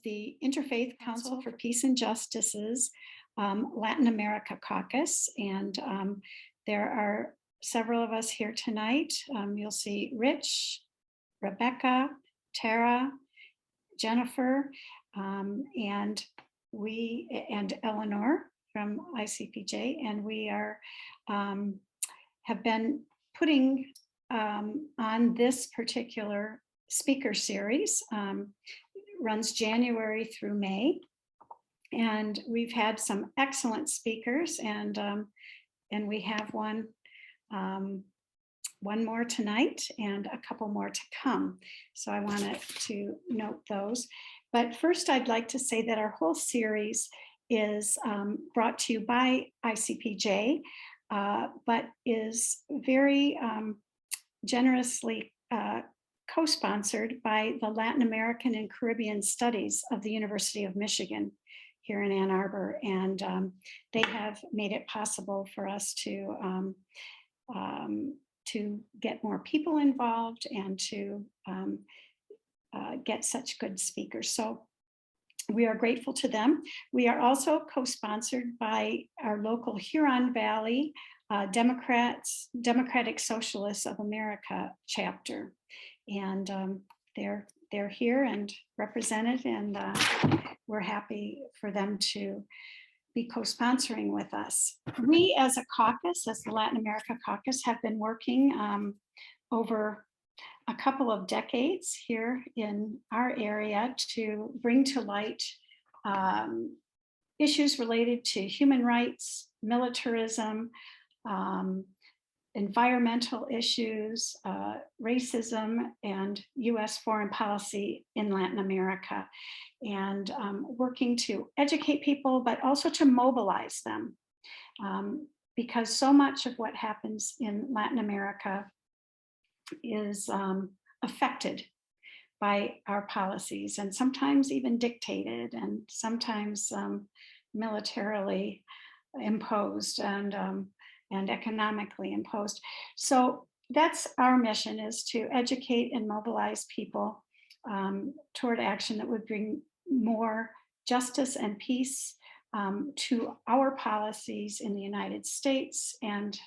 the Interfaith Council for Peace and Justice's Latin America Caucus, and there are several of us here tonight. You'll see Rich, Rebecca, Tara, Jennifer, and Eleanor from ICPJ, and we are have been putting on this particular speaker series. Runs January through May, and we've had some excellent speakers, and we have one more tonight and a couple more to come. So I wanted to note those. But first, I'd like to say that our whole series is brought to you by ICPJ, but is very generously co-sponsored by the Latin American and Caribbean Studies of the University of Michigan here in Ann Arbor. And they have made it possible for us to get more people involved and to get such good speakers. So we are grateful to them. We are also co-sponsored by our local Huron Valley Democratic Socialists of America chapter. And they're here and represented, and we're happy for them to be co-sponsoring with us. We as a caucus, as the Latin America Caucus, have been working over a couple of decades here in our area to bring to light issues related to human rights, militarism, environmental issues, racism, and US foreign policy in Latin America, and working to educate people, but also to mobilize them, because so much of what happens in Latin America is affected by our policies, and sometimes even dictated, and sometimes militarily imposed, and economically imposed. So that's our mission, is to educate and mobilize people toward action that would bring more justice and peace to our policies in the United States, and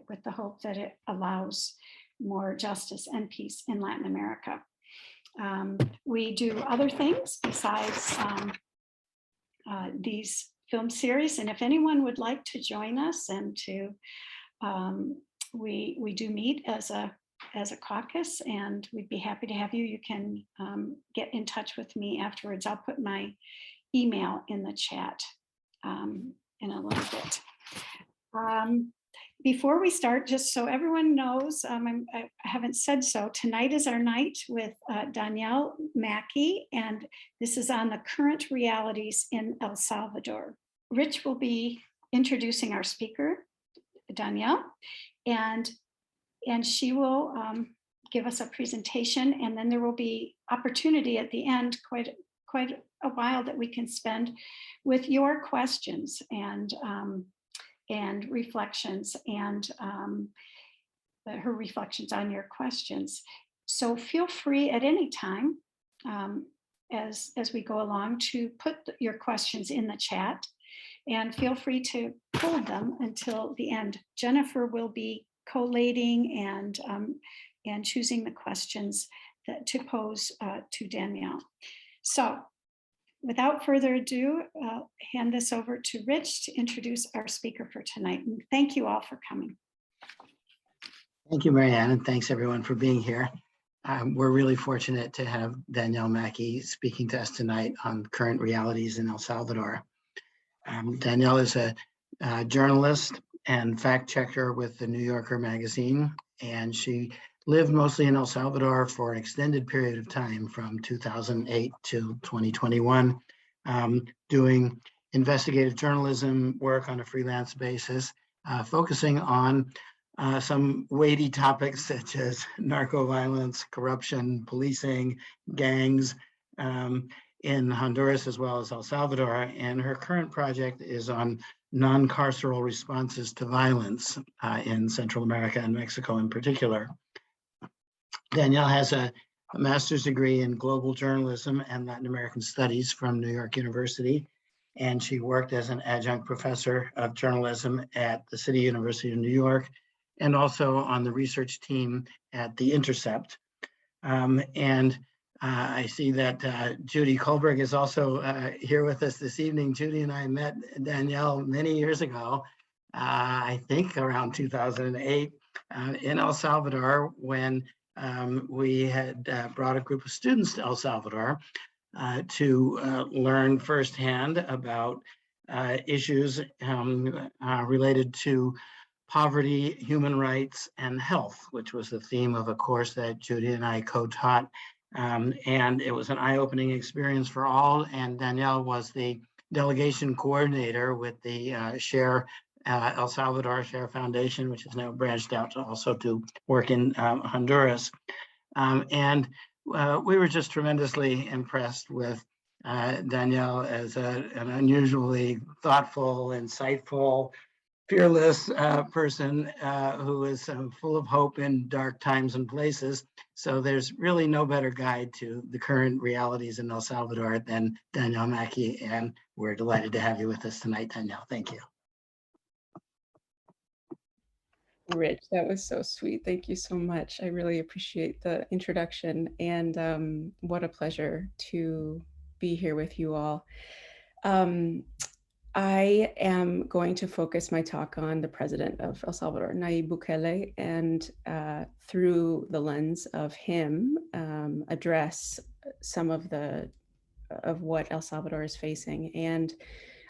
with the hope that it allows more justice and peace in Latin America. We do other things besides these film series, and if anyone would like to join us, and to we do meet as a caucus, and we'd be happy to have you. You can get in touch with me afterwards. I'll put my email in the chat in a little bit. Before we start, just so everyone knows, I haven't said so, tonight is our night with Danielle Mackey, and this is on the current realities in El Salvador. Rich will be introducing our speaker, Danielle, and she will give us a presentation, and then there will be opportunity at the end, quite a while that we can spend with your questions and reflections, and her reflections on your questions. So feel free at any time as we go along to put your questions in the chat, and feel free to hold them until the end. Jennifer will be collating and choosing the questions to pose to Danielle. So without further ado, I'll hand this over to Rich to introduce our speaker for tonight. And thank you all for coming. Thank you, Marianne, and thanks everyone for being here. We're really fortunate to have Danielle Mackey speaking to us tonight on current realities in El Salvador. Danielle is a journalist and fact checker with the New Yorker magazine, and she lived mostly in El Salvador for an extended period of time from 2008 to 2021, doing investigative journalism work on a freelance basis, focusing on some weighty topics such as narco-violence, corruption, policing, gangs in Honduras as well as El Salvador. And her current project is on non-carceral responses to violence in Central America and Mexico in particular. Danielle has a a master's degree in global journalism and Latin American studies from New York University. And she worked as an adjunct professor of journalism at the City University of New York, and also on the research team at The Intercept. I see that Judy Kohlberg is also here with us this evening. Judy and I met Danielle many years ago, I think around 2008, in El Salvador, when we had brought a group of students to El Salvador to learn firsthand about issues related to poverty, human rights, and health, which was the theme of a course that Judy and I co-taught. And it was an eye-opening experience for all. And Danielle was the delegation coordinator with the El Salvador Share Foundation, which has now branched out to also to work in Honduras. We were just tremendously impressed with Danielle as an unusually thoughtful, insightful, fearless person who is full of hope in dark times and places. So there's really no better guide to the current realities in El Salvador than Danielle Mackey, and we're delighted to have you with us tonight, Danielle. Thank you. Rich, that was so sweet. Thank you so much. I really appreciate the introduction, and what a pleasure to be here with you all. I am going to focus my talk on the president of El Salvador, Nayib Bukele, and through the lens of him, address some of what El Salvador is facing. And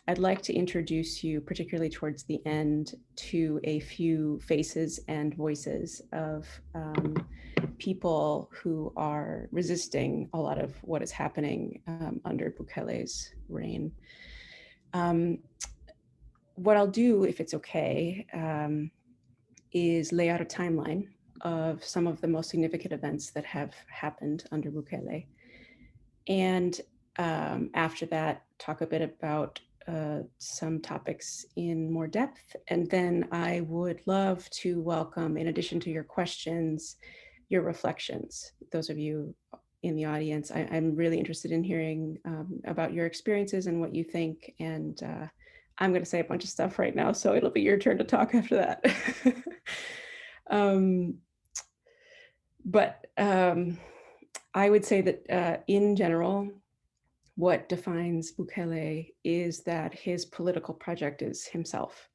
I'd like to introduce you, particularly towards the end, to a few faces and voices of people who are resisting a lot of what is happening under Bukele's reign. What I'll do, if it's okay, is lay out a timeline of some of the most significant events that have happened under Bukele. And after that, talk a bit about some topics in more depth. And then I would love to welcome, in addition to your questions, your reflections. Those of you in the audience, I'm really interested in hearing about your experiences and what you think. And I'm going to say a bunch of stuff right now, so it'll be your turn to talk after that. But I would say that in general, what defines Bukele is that his political project is himself,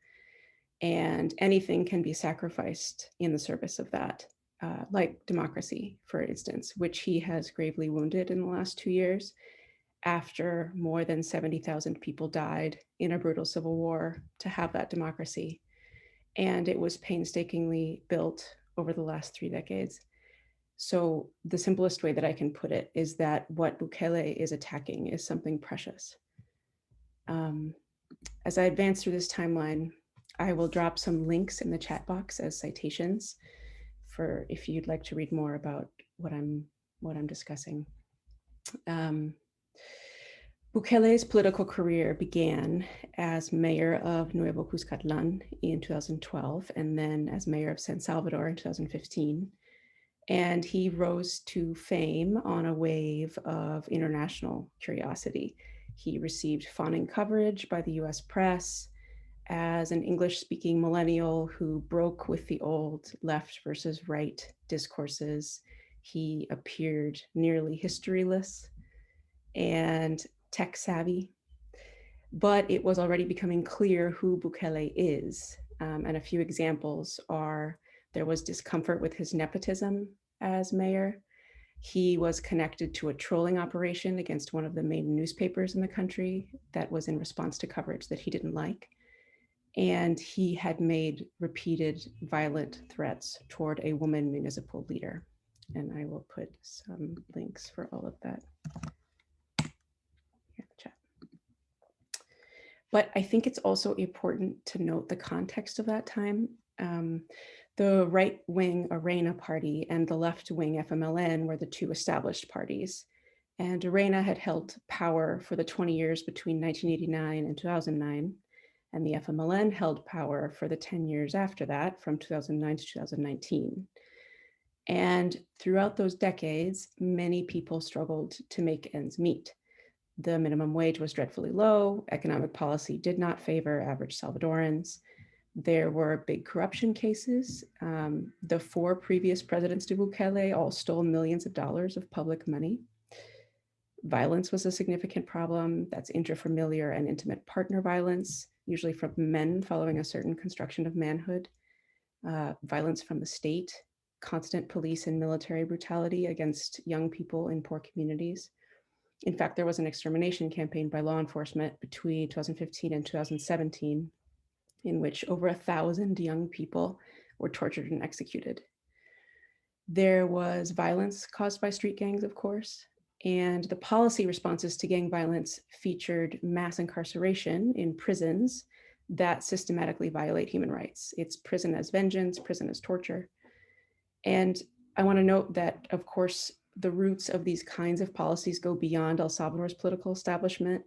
and anything can be sacrificed in the service of that, like democracy, for instance, which he has gravely wounded in the last 2 years, after more than 70,000 people died in a brutal civil war to have that democracy. And it was painstakingly built over the last 3 decades. So the simplest way that I can put it is that what Bukele is attacking is something precious. As I advance through this timeline, I will drop some links in the chat box as citations for if you'd like to read more about what I'm discussing. Bukele's political career began as mayor of Nuevo Cuscatlan in 2012, and then as mayor of San Salvador in 2015. And he rose to fame on a wave of international curiosity. He received fawning coverage by the US press as an English-speaking millennial who broke with the old left versus right discourses. He appeared nearly historyless and tech savvy, but it was already becoming clear who Bukele is. And a few examples are, there was discomfort with his nepotism as mayor. He was connected to a trolling operation against one of the main newspapers in the country that was in response to coverage that he didn't like. And he had made repeated violent threats toward a woman municipal leader. And I will put some links for all of that in the chat. But I think it's also important to note the context of that time. The right-wing Arena party and the left-wing FMLN were the two established parties. And Arena had held power for the 20 years between 1989 and 2009. And the FMLN held power for the 10 years after that, from 2009 to 2019. And throughout those decades, many people struggled to make ends meet. The minimum wage was dreadfully low. Economic policy did not favor average Salvadorans. There were big corruption cases. The 4 previous presidents to Bukele all stole millions of dollars of public money. Violence was a significant problem. That's intrafamiliar and intimate partner violence, usually from men following a certain construction of manhood. Violence from the state, constant police and military brutality against young people in poor communities. In fact, there was an extermination campaign by law enforcement between 2015 and 2017, in which over 1,000 young people were tortured and executed. There was violence caused by street gangs, of course, and the policy responses to gang violence featured mass incarceration in prisons that systematically violate human rights. It's prison as vengeance, prison as torture. And I want to note that, of course, the roots of these kinds of policies go beyond El Salvador's political establishment.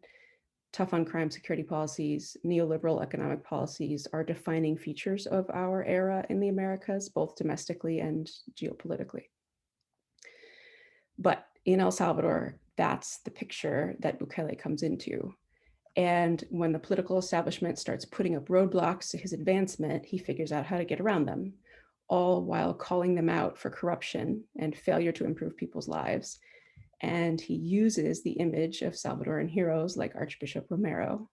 Tough on crime security policies, neoliberal economic policies are defining features of our era in the Americas, both domestically and geopolitically. But in El Salvador, that's the picture that Bukele comes into. And when the political establishment starts putting up roadblocks to his advancement, he figures out how to get around them, all while calling them out for corruption and failure to improve people's lives. And he uses the image of Salvadoran heroes like Archbishop Romero.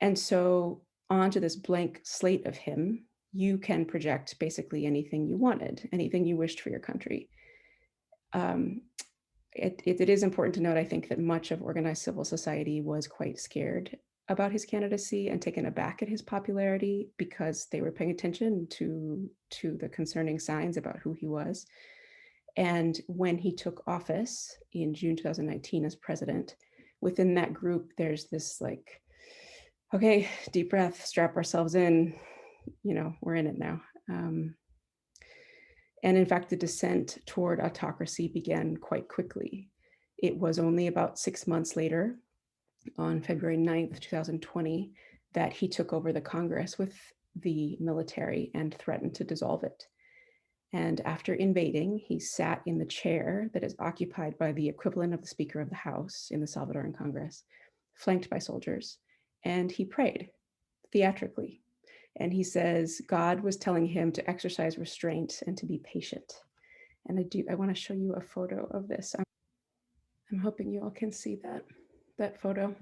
And so onto this blank slate of him, you can project basically anything you wanted, anything you wished for your country. It is important to note, I think, that much of organized civil society was quite scared about his candidacy and taken aback at his popularity because they were paying attention to the concerning signs about who he was. And when he took office in June 2019 as president, within that group, there's this like, okay, deep breath, strap ourselves in, we're in it now. And in fact, the descent toward autocracy began quite quickly. It was only about 6 months later, on February 9th, 2020, that he took over the Congress with the military and threatened to dissolve it. And after invading, he sat in the chair that is occupied by the equivalent of the Speaker of the House in the Salvadoran Congress, flanked by soldiers, and he prayed theatrically. And he says God was telling him to exercise restraint and to be patient. And I want to show you a photo of this. I'm hoping you all can see that photo.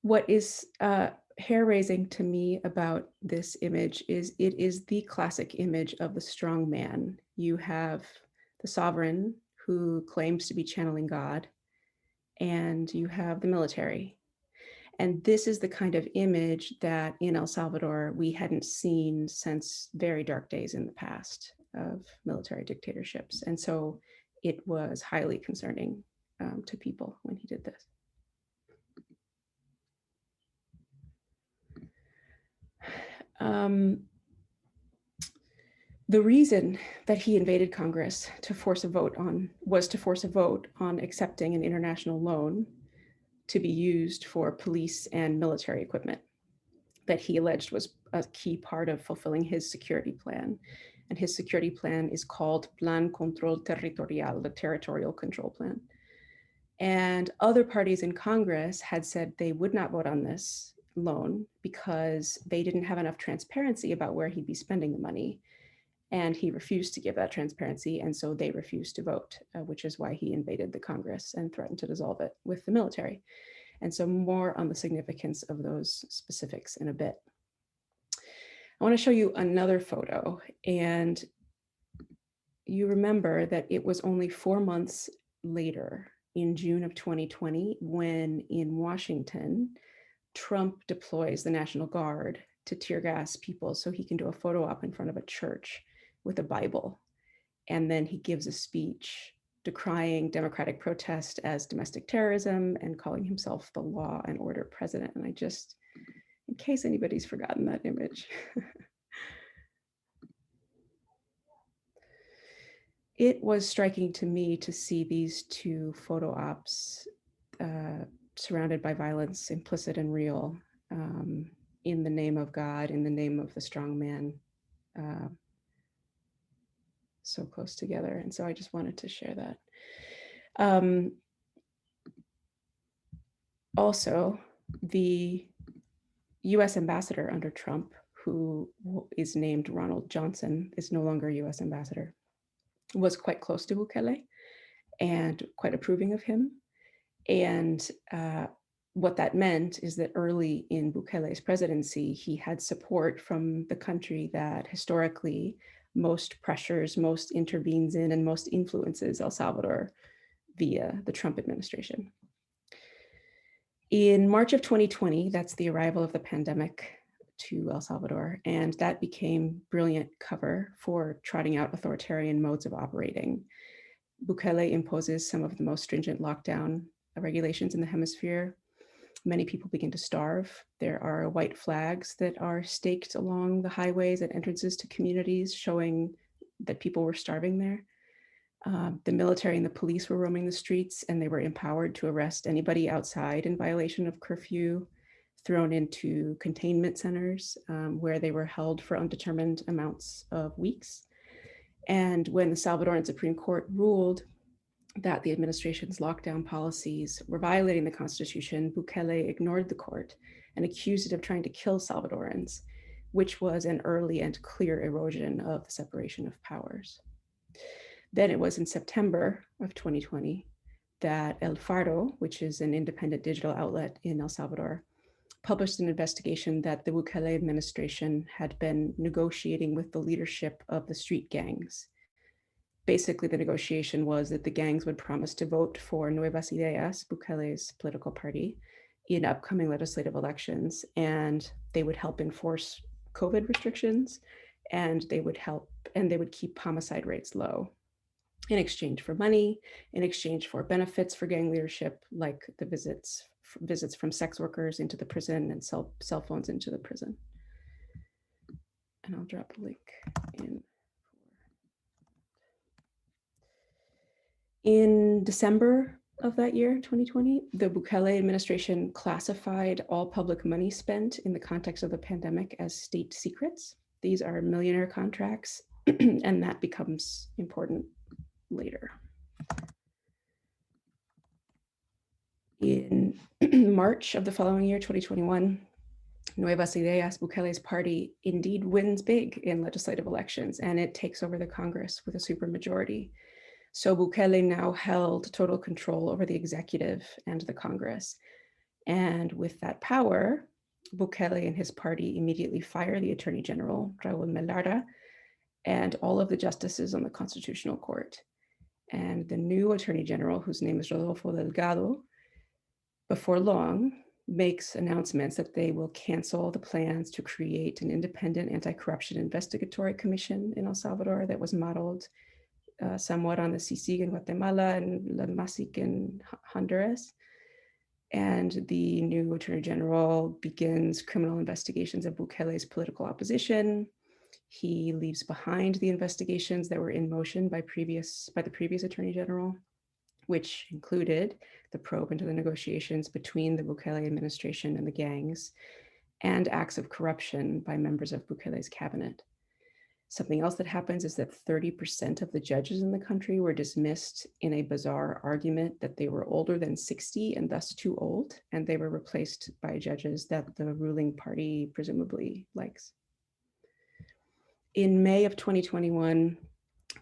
What is hair-raising to me about this image is it is the classic image of the strong man. You have the sovereign who claims to be channeling God, and you have the military. And this is the kind of image that in El Salvador we hadn't seen since very dark days in the past of military dictatorships. And so it was highly concerning to people when he did this. The reason that he invaded Congress was to force a vote on accepting an international loan to be used for police and military equipment that he alleged was a key part of fulfilling his security plan. And his security plan is called Plan Control Territorial, the territorial control plan. And other parties in Congress had said they would not vote on this loan because they didn't have enough transparency about where he'd be spending the money. And he refused to give that transparency. And so they refused to vote, which is why he invaded the Congress and threatened to dissolve it with the military. And so more on the significance of those specifics in a bit. I want to show you another photo. And you remember that it was only 4 months later, in June of 2020, when in Washington, Trump deploys the National Guard to tear gas people so he can do a photo op in front of a church with a Bible. And then he gives a speech decrying democratic protest as domestic terrorism and calling himself the law and order president. And I just, in case anybody's forgotten that image. It was striking to me to see these two photo ops surrounded by violence, implicit and real, in the name of God, in the name of the strong man. so close together. And so I just wanted to share that. Also, the US ambassador under Trump, who is named Ronald Johnson, is no longer US ambassador, was quite close to Bukele and quite approving of him. And what that meant is that early in Bukele's presidency, he had support from the country that historically most pressures, most intervenes in, and most influences El Salvador via the Trump administration. In March of 2020, that's the arrival of the pandemic to El Salvador, and that became brilliant cover for trotting out authoritarian modes of operating. Bukele imposes some of the most stringent lockdown regulations in the hemisphere. Many people begin to starve. There are white flags that are staked along the highways at entrances to communities, showing that people were starving there. The military and the police were roaming the streets, and they were empowered to arrest anybody outside in violation of curfew, thrown into containment centers where they were held for undetermined amounts of weeks. And when the Salvadoran Supreme Court ruled that the administration's lockdown policies were violating the Constitution, Bukele ignored the court and accused it of trying to kill Salvadorans, which was an early and clear erosion of the separation of powers. Then it was in September of 2020 that El Faro, which is an independent digital outlet in El Salvador, published an investigation that the Bukele administration had been negotiating with the leadership of the street gangs. Basically, the negotiation was that the gangs would promise to vote for Nuevas Ideas, Bukele's political party, in upcoming legislative elections, and they would help enforce COVID restrictions, and they would keep homicide rates low in exchange for money, in exchange for benefits for gang leadership, like the visits from sex workers into the prison and cell phones into the prison. And I'll drop a link in. In December of that year, 2020, the Bukele administration classified all public money spent in the context of the pandemic as state secrets. These are millionaire contracts, and that becomes important later. In March of the following year, 2021, Nuevas Ideas, Bukele's party, indeed wins big in legislative elections, and it takes over the Congress with a supermajority. So Bukele now held total control over the executive and the Congress. And with that power, Bukele and his party immediately fire the Attorney General, Raul Melara, and all of the justices on the Constitutional Court. And the new Attorney General, whose name is Rodolfo Delgado, before long, makes announcements that they will cancel the plans to create an independent anti-corruption investigatory commission in El Salvador that was modeled somewhat on the CICIG in Guatemala and La MASIC in Honduras. And the new Attorney General begins criminal investigations of Bukele's political opposition. He leaves behind the investigations that were in motion by the previous Attorney General, which included the probe into the negotiations between the Bukele administration and the gangs, and acts of corruption by members of Bukele's cabinet. Something else that happens is that 30% of the judges in the country were dismissed in a bizarre argument that they were older than 60 and thus too old, and they were replaced by judges that the ruling party presumably likes. In May of 2021,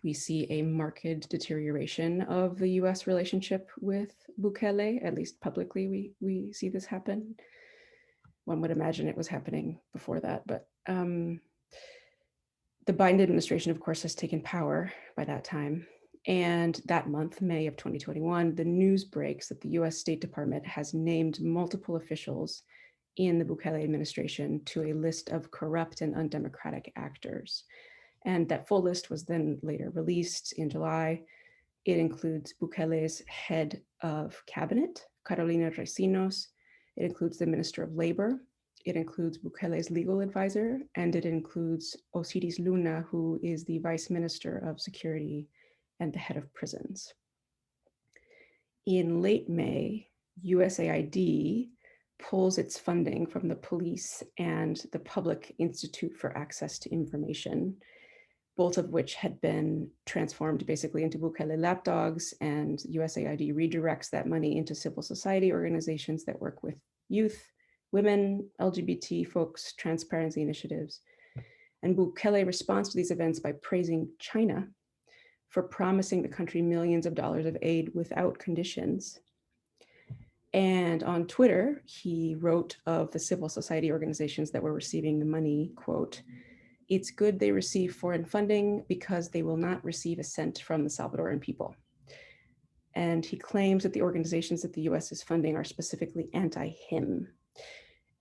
we see a marked deterioration of the US relationship with Bukele, at least publicly we see this happen. One would imagine it was happening before that, but the Biden administration, of course, has taken power by that time. And that month, May of 2021, the news breaks that the US State Department has named multiple officials in the Bukele administration to a list of corrupt and undemocratic actors. And that full list was then later released in July. It includes Bukele's head of cabinet, Carolina Recinos. It includes the Minister of Labor. It includes Bukele's legal advisor, and it includes Osiris Luna, who is the Vice Minister of Security and the head of prisons. In late May, USAID pulls its funding from the police and the Public Institute for Access to Information, both of which had been transformed basically into Bukele lapdogs, and USAID redirects that money into civil society organizations that work with youth, women, LGBT folks, transparency initiatives. And Bukele responds to these events by praising China for promising the country millions of dollars of aid without conditions. And on Twitter, he wrote of the civil society organizations that were receiving the money, quote, "It's good they receive foreign funding because they will not receive a cent from the Salvadoran people." And he claims that the organizations that the US is funding are specifically anti-him.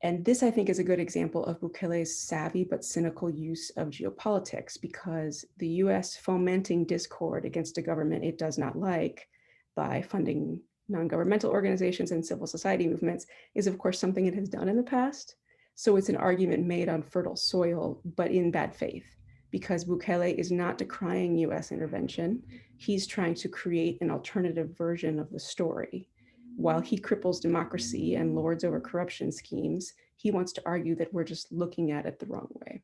And this, I think, is a good example of Bukele's savvy but cynical use of geopolitics, because the US fomenting discord against a government it does not like by funding non-governmental organizations and civil society movements is, of course, something it has done in the past. So it's an argument made on fertile soil, but in bad faith, because Bukele is not decrying US intervention. He's trying to create an alternative version of the story. While he cripples democracy and lords over corruption schemes, he wants to argue that we're just looking at it the wrong way.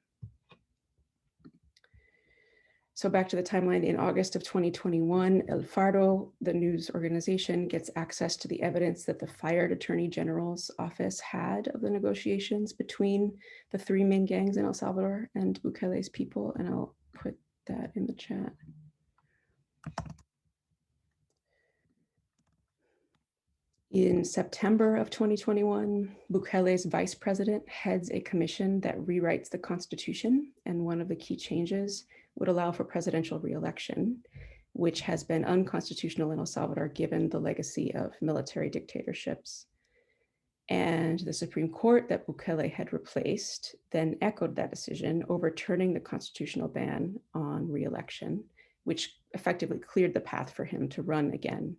So back to the timeline, in August of 2021, El Fardo, the news organization, gets access to the evidence that the fired Attorney General's office had of the negotiations between the three main gangs in El Salvador and Bukele's people, and I'll put that in the chat. In September of 2021, Bukele's vice president heads a commission that rewrites the constitution, and one of the key changes would allow for presidential re-election, which has been unconstitutional in El Salvador given the legacy of military dictatorships. And the Supreme Court that Bukele had replaced then echoed that decision, overturning the constitutional ban on re-election, which effectively cleared the path for him to run again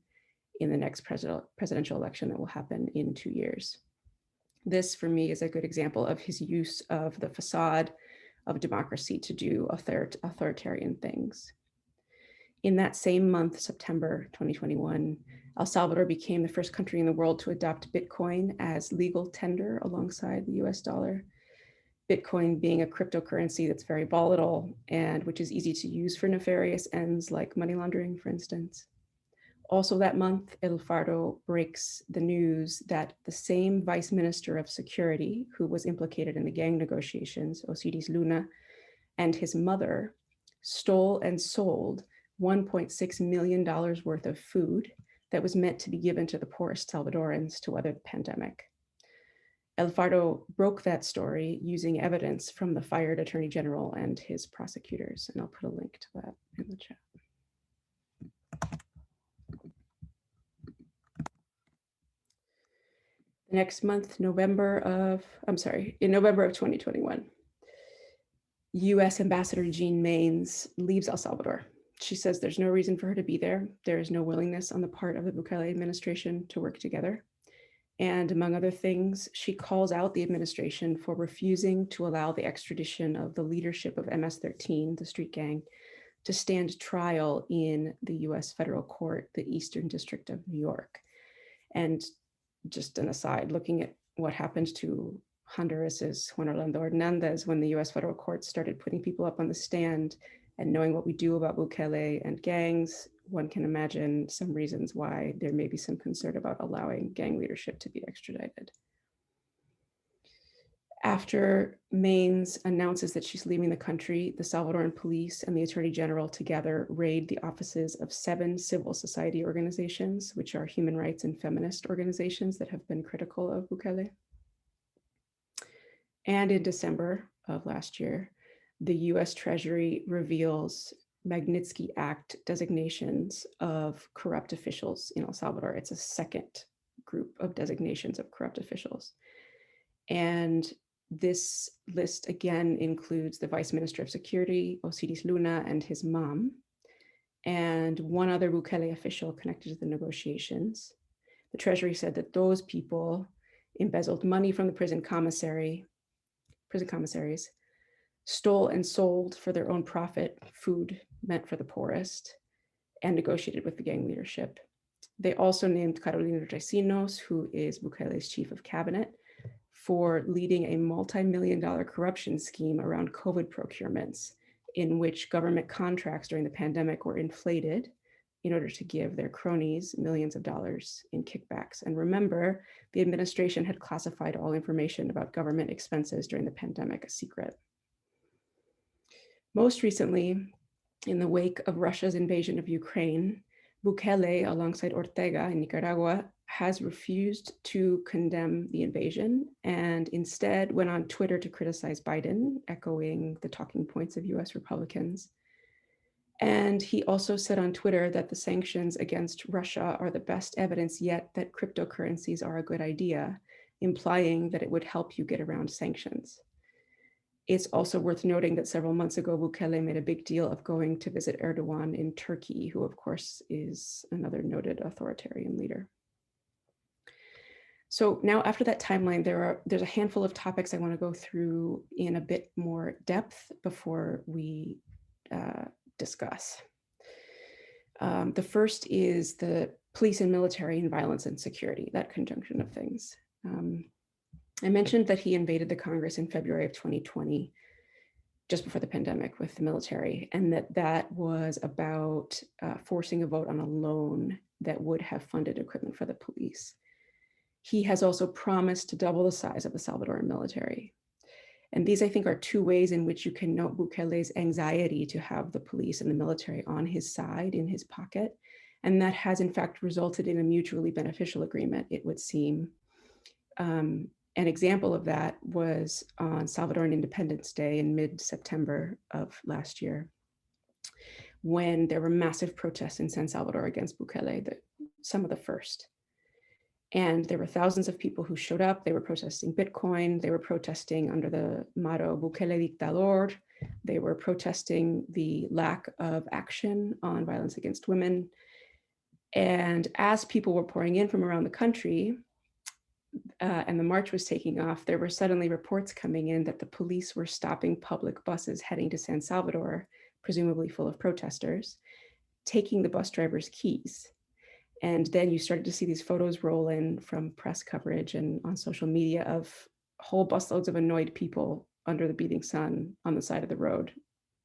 in the next presidential election that will happen in 2 years. This, for me, is a good example of his use of the facade of democracy to do authoritarian things. In that same month, September 2021, El Salvador became the first country in the world to adopt Bitcoin as legal tender alongside the US dollar. Bitcoin being a cryptocurrency that's very volatile and which is easy to use for nefarious ends like money laundering, for instance. Also that month, El Fardo breaks the news that the same Vice Minister of Security who was implicated in the gang negotiations, Osiris Luna, and his mother stole and sold $1.6 million worth of food that was meant to be given to the poorest Salvadorans to weather the pandemic. El Fardo broke that story using evidence from the fired Attorney General and his prosecutors, and I'll put a link to that in the chat. Next month, in November of 2021, US Ambassador Jean Maines leaves El Salvador. She says there's no reason for her to be there. There is no willingness on the part of the Bukele administration to work together. And among other things, she calls out the administration for refusing to allow the extradition of the leadership of MS-13, the street gang, to stand trial in the US federal court, the Eastern District of New York. And just an aside, looking at what happened to Honduras's Juan Orlando Hernandez when the US federal court started putting people up on the stand, and knowing what we do about Bukele and gangs, one can imagine some reasons why there may be some concern about allowing gang leadership to be extradited. After Maines announces that she's leaving the country, the Salvadoran police and the Attorney General together raid the offices of 7 civil society organizations, which are human rights and feminist organizations that have been critical of Bukele. And in December of last year, the US Treasury reveals Magnitsky Act designations of corrupt officials in El Salvador. It's a second group of designations of corrupt officials. And this list again includes the Vice Minister of Security, Osiris Luna, and his mom, and one other Bukele official connected to the negotiations. The Treasury said that those people embezzled money from the prison commissaries, stole and sold for their own profit food meant for the poorest, and negotiated with the gang leadership. They also named Carolina Recinos, who is Bukele's chief of cabinet, for leading a multi-million-dollar corruption scheme around COVID procurements, in which government contracts during the pandemic were inflated in order to give their cronies millions of dollars in kickbacks. And remember, the administration had classified all information about government expenses during the pandemic as secret. Most recently, in the wake of Russia's invasion of Ukraine, Bukele, alongside Ortega in Nicaragua, has refused to condemn the invasion and instead went on Twitter to criticize Biden, echoing the talking points of US Republicans. And he also said on Twitter that the sanctions against Russia are the best evidence yet that cryptocurrencies are a good idea, implying that it would help you get around sanctions. It's also worth noting that several months ago, Bukele made a big deal of going to visit Erdogan in Turkey, who of course is another noted authoritarian leader. So now after that timeline, there's a handful of topics I want to go through in a bit more depth before we discuss. The first is the police and military and violence and security, that conjunction of things. I mentioned that he invaded the Congress in February of 2020, just before the pandemic with the military, and that was about forcing a vote on a loan that would have funded equipment for the police. He has also promised to double the size of the Salvadoran military. And these, I think, are two ways in which you can note Bukele's anxiety to have the police and the military on his side, in his pocket. And that has, in fact, resulted in a mutually beneficial agreement, it would seem. An example of that was on Salvadoran Independence Day in mid-September of last year, when there were massive protests in San Salvador against Bukele, some of the first. And there were thousands of people who showed up. They were protesting Bitcoin. They were protesting under the motto Bukele Dictador. They were protesting the lack of action on violence against women. And as people were pouring in from around the country, and the march was taking off, there were suddenly reports coming in that the police were stopping public buses heading to San Salvador, presumably full of protesters, taking the bus drivers' keys. And then you started to see these photos roll in from press coverage and on social media of whole busloads of annoyed people under the beating sun on the side of the road,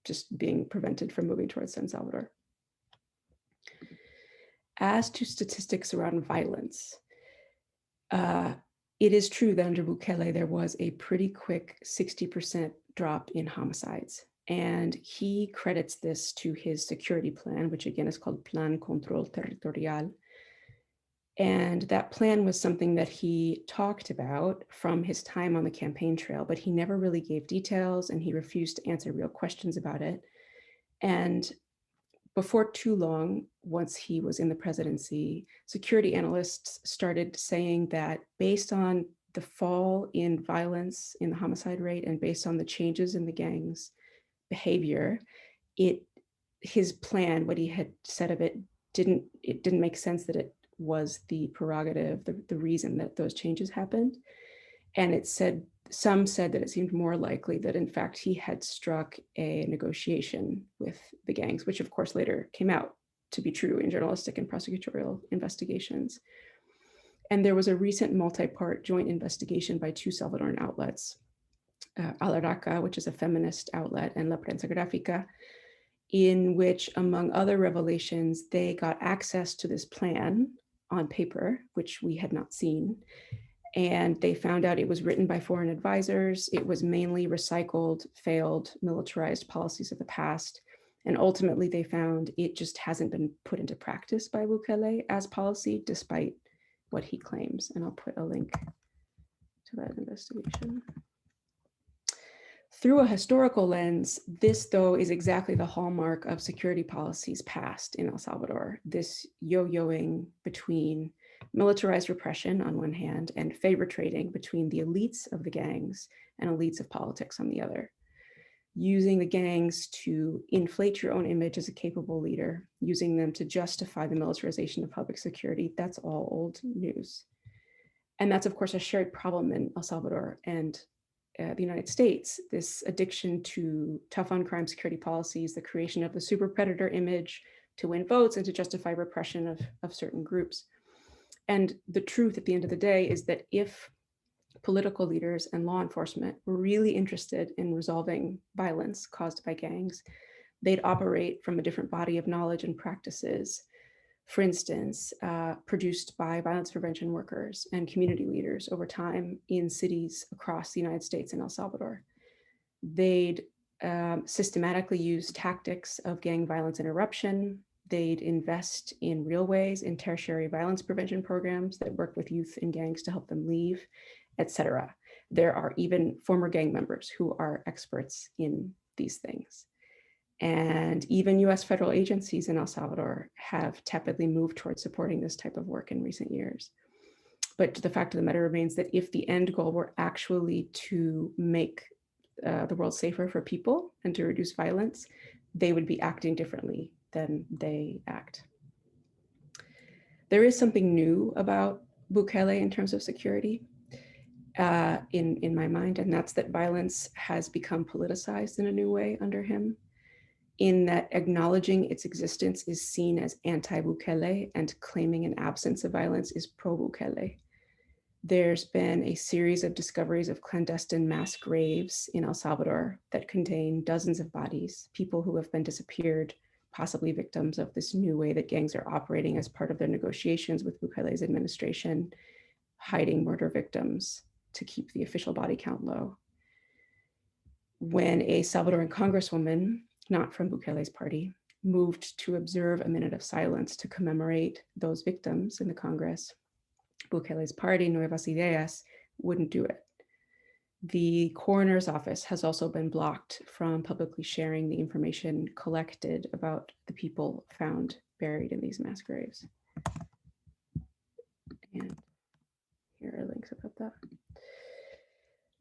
just being prevented from moving towards San Salvador. As to statistics around violence, it is true that under Bukele, there was a pretty quick 60% drop in homicides. And he credits this to his security plan, which again is called Plan Control Territorial. And that plan was something that he talked about from his time on the campaign trail, but he never really gave details and he refused to answer real questions about it. And before too long, once he was in the presidency, security analysts started saying that based on the fall in violence in the homicide rate and based on the changes in the gang's behavior, his plan, what he had said of it didn't make sense, that it was the prerogative, the reason that those changes happened. And some said that it seemed more likely that in fact he had struck a negotiation with the gangs, which of course later came out to be true in journalistic and prosecutorial investigations. And there was a recent multi-part joint investigation by two Salvadoran outlets, Alaraca, which is a feminist outlet, and La Prensa Gráfica, in which, among other revelations, they got access to this plan on paper, which we had not seen. And they found out it was written by foreign advisors. It was mainly recycled, failed, militarized policies of the past. And ultimately, they found it just hasn't been put into practice by Bukele as policy, despite what he claims. And I'll put a link to that investigation. Through a historical lens, this, though, is exactly the hallmark of security policies past in El Salvador, this yo-yoing between militarized repression on one hand and favor trading between the elites of the gangs and elites of politics on the other. Using the gangs to inflate your own image as a capable leader, using them to justify the militarization of public security, that's all old news. And that's, of course, a shared problem in El Salvador and the United States, this addiction to tough on crime security policies, the creation of the super predator image to win votes and to justify repression of certain groups. And the truth at the end of the day is that if political leaders and law enforcement were really interested in resolving violence caused by gangs, they'd operate from a different body of knowledge and practices. For instance, produced by violence prevention workers and community leaders over time in cities across the United States and El Salvador. They'd systematically use tactics of gang violence interruption. They'd invest in real ways in tertiary violence prevention programs that work with youth in gangs to help them leave, etc. There are even former gang members who are experts in these things. And even US federal agencies in El Salvador have tepidly moved towards supporting this type of work in recent years. But the fact of the matter remains that if the end goal were actually to make the world safer for people and to reduce violence, they would be acting differently than they act. There is something new about Bukele in terms of security in my mind, and that's that violence has become politicized in a new way under him, in that acknowledging its existence is seen as anti-Bukele and claiming an absence of violence is pro-Bukele. There's been a series of discoveries of clandestine mass graves in El Salvador that contain dozens of bodies, people who have been disappeared, possibly victims of this new way that gangs are operating as part of their negotiations with Bukele's administration, hiding murder victims to keep the official body count low. When a Salvadoran congresswoman, not from Bukele's party, moved to observe a minute of silence to commemorate those victims in the Congress, Bukele's party, Nuevas Ideas, wouldn't do it. The coroner's office has also been blocked from publicly sharing the information collected about the people found buried in these mass graves. And here are links about that.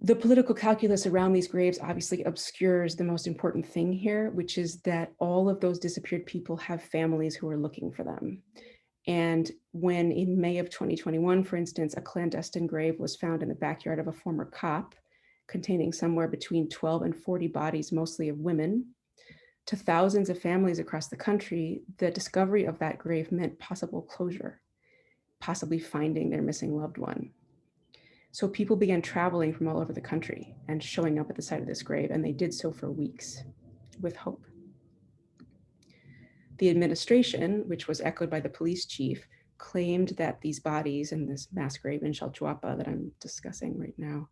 The political calculus around these graves obviously obscures the most important thing here, which is that all of those disappeared people have families who are looking for them. And when in May of 2021, for instance, a clandestine grave was found in the backyard of a former cop, containing somewhere between 12 and 40 bodies, mostly of women, to thousands of families across the country, the discovery of that grave meant possible closure, possibly finding their missing loved one. So people began traveling from all over the country and showing up at the site of this grave, and they did so for weeks with hope. The administration, which was echoed by the police chief, claimed that these bodies in this mass grave in Chalchuapa that I'm discussing right now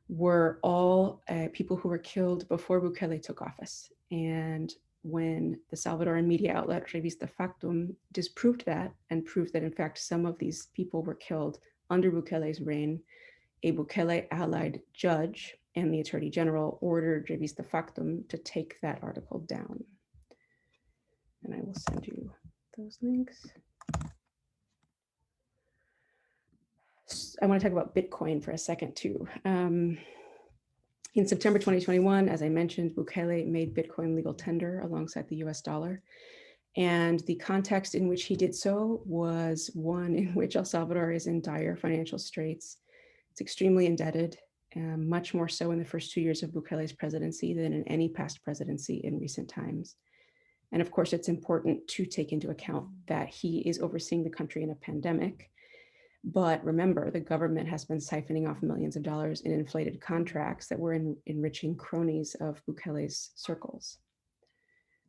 were all people who were killed before Bukele took office. And when the Salvadoran media outlet Revista Factum disproved that and proved that in fact some of these people were killed under Bukele's reign, a Bukele allied judge and the Attorney General ordered Revista Factum to take that article down. And I will send you those links. I want to talk about Bitcoin for a second too. In September 2021, as I mentioned, Bukele made Bitcoin legal tender alongside the US dollar. And the context in which he did so was one in which El Salvador is in dire financial straits. It's extremely indebted, much more so in the first 2 years of Bukele's presidency than in any past presidency in recent times. And of course, it's important to take into account that he is overseeing the country in a pandemic. But remember, the government has been siphoning off millions of dollars in inflated contracts that were enriching cronies of Bukele's circles.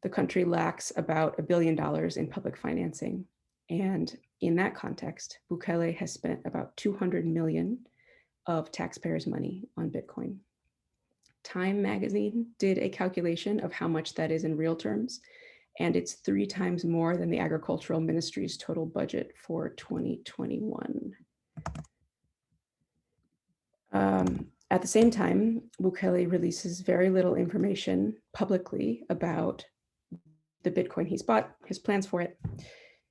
The country lacks about $1 billion in public financing. And in that context, Bukele has spent about 200 million of taxpayers' money on Bitcoin. Time magazine did a calculation of how much that is in real terms, and it's 3 times more than the Agricultural Ministry's total budget for 2021. At the same time, Bukele releases very little information publicly about the Bitcoin he's bought, his plans for it.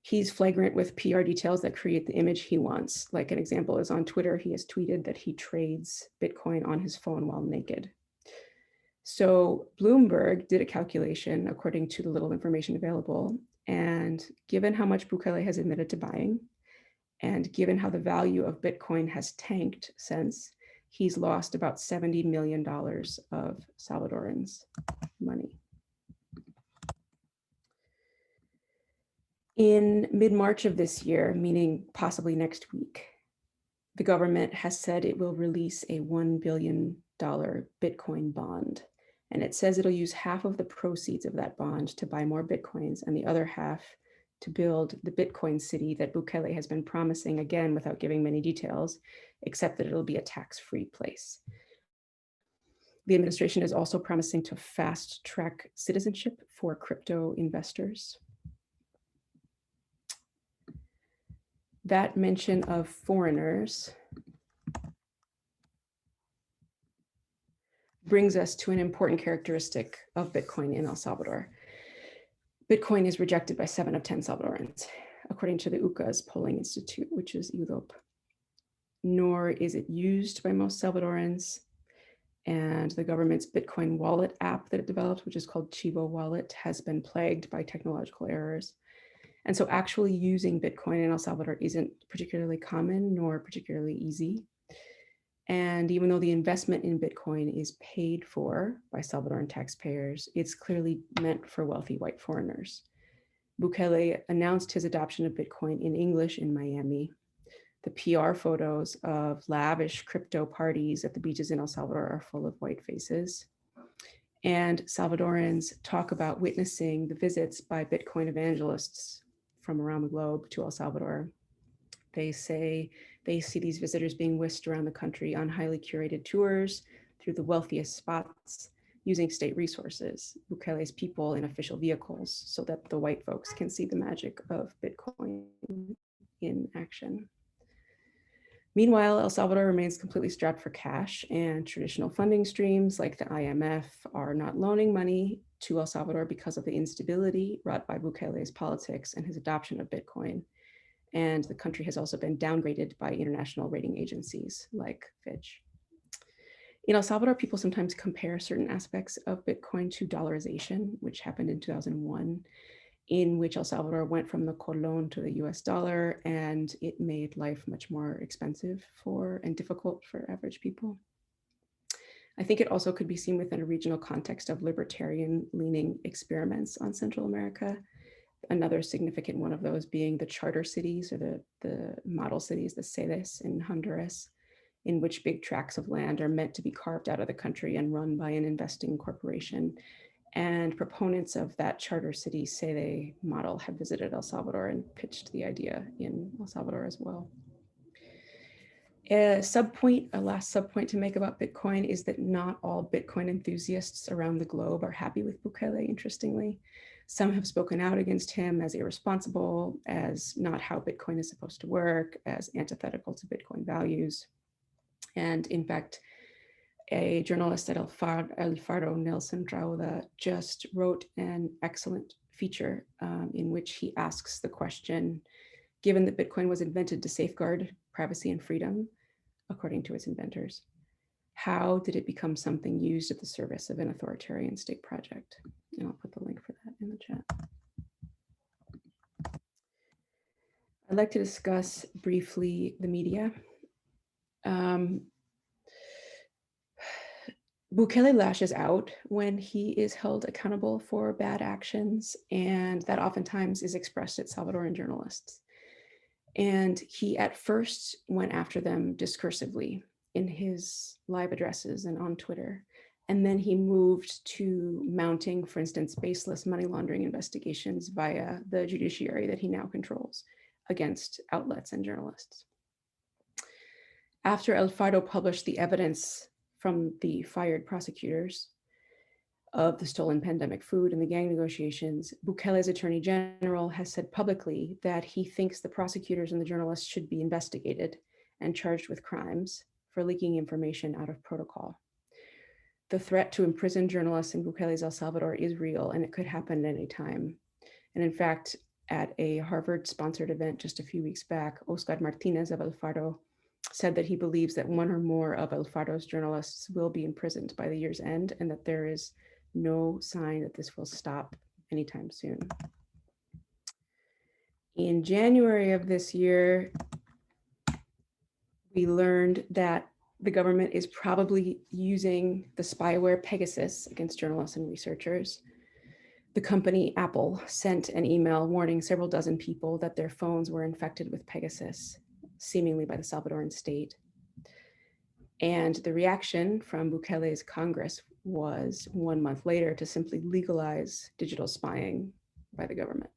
He's flagrant with PR details that create the image he wants. Like an example is on Twitter, he has tweeted that he trades Bitcoin on his phone while naked. So Bloomberg did a calculation according to the little information available. And given how much Bukele has admitted to buying, and given how the value of Bitcoin has tanked since, he's lost about $70 million of Salvadorans' money. In mid-March of this year, meaning possibly next week, the government has said it will release a $1 billion Bitcoin bond. And it says it'll use half of the proceeds of that bond to buy more Bitcoins and the other half to build the Bitcoin city that Bukele has been promising, again, without giving many details, except that it'll be a tax-free place. The administration is also promising to fast track citizenship for crypto investors. That mention of foreigners brings us to an important characteristic of Bitcoin in El Salvador. Bitcoin is rejected by 7 of 10 Salvadorans, according to the UCA's polling institute, which is UDOP. Nor is it used by most Salvadorans. And the government's Bitcoin wallet app that it developed, which is called Chivo Wallet, has been plagued by technological errors. And so actually using Bitcoin in El Salvador isn't particularly common nor particularly easy. And even though the investment in Bitcoin is paid for by Salvadoran taxpayers, it's clearly meant for wealthy white foreigners. Bukele announced his adoption of Bitcoin in English in Miami. The PR photos of lavish crypto parties at the beaches in El Salvador are full of white faces. And Salvadorans talk about witnessing the visits by Bitcoin evangelists from around the globe to El Salvador. They say they see these visitors being whisked around the country on highly curated tours through the wealthiest spots using state resources, Bukele's people in official vehicles, so that the white folks can see the magic of Bitcoin in action. Meanwhile, El Salvador remains completely strapped for cash, and traditional funding streams like the IMF are not loaning money to El Salvador because of the instability wrought by Bukele's politics and his adoption of Bitcoin. And the country has also been downgraded by international rating agencies like Fitch. In El Salvador, people sometimes compare certain aspects of Bitcoin to dollarization, which happened in 2001, in which El Salvador went from the colon to the US dollar, and it made life much more expensive and difficult for average people. I think it also could be seen within a regional context of libertarian-leaning experiments on Central America. Another significant one of those being the charter cities, or the model cities, the sedes in Honduras, in which big tracts of land are meant to be carved out of the country and run by an investing corporation. And proponents of that charter city sede model have visited El Salvador and pitched the idea in El Salvador as well. A last subpoint to make about Bitcoin is that not all Bitcoin enthusiasts around the globe are happy with Bukele, interestingly. Some have spoken out against him as irresponsible, as not how Bitcoin is supposed to work, as antithetical to Bitcoin values. And in fact, a journalist at El Faro, Nelson Rauda, just wrote an excellent feature in which he asks the question, given that Bitcoin was invented to safeguard privacy and freedom, according to its inventors, how did it become something used at the service of an authoritarian state project? And I'll put the link for that in the chat. I'd like to discuss briefly the media. Bukele lashes out when he is held accountable for bad actions, and that oftentimes is expressed at Salvadoran journalists. And he at first went after them discursively in his live addresses and on Twitter. And then he moved to mounting, for instance, baseless money laundering investigations via the judiciary that he now controls against outlets and journalists. After El Faro published the evidence from the fired prosecutors of the stolen pandemic food and the gang negotiations, Bukele's attorney general has said publicly that he thinks the prosecutors and the journalists should be investigated and charged with crimes for leaking information out of protocol. The threat to imprison journalists in Bukele's El Salvador is real, and it could happen at any time. And in fact, at a Harvard-sponsored event just a few weeks back, Oscar Martinez of El Faro said that he believes that one or more of El Faro's journalists will be imprisoned by the year's end, and that there is no sign that this will stop anytime soon. In January of this year, we learned that the government is probably using the spyware Pegasus against journalists and researchers. The company Apple sent an email warning several dozen people that their phones were infected with Pegasus. seemingly by the Salvadoran state. And the reaction from Bukele's Congress was 1 month later to simply legalize digital spying by the government.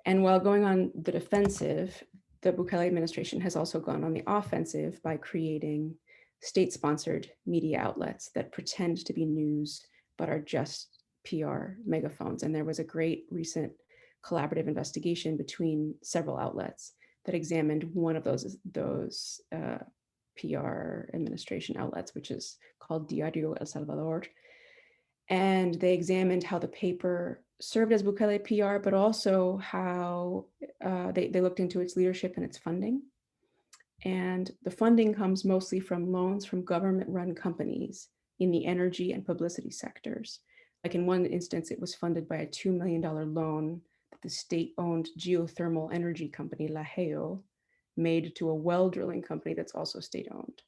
And while going on the defensive, the Bukele administration has also gone on the offensive by creating state-sponsored media outlets that pretend to be news, but are just PR megaphones. And there was a great recent collaborative investigation between several outlets that examined one of those PR administration outlets, which is called Diario El Salvador. And they examined how the paper served as Bukele PR, but also how they looked into its leadership and its funding. And the funding comes mostly from loans from government-run companies in the energy and publicity sectors. Like in one instance, it was funded by a $2 million loan that the state-owned geothermal energy company, La Heo, made to a well drilling company that's also state-owned.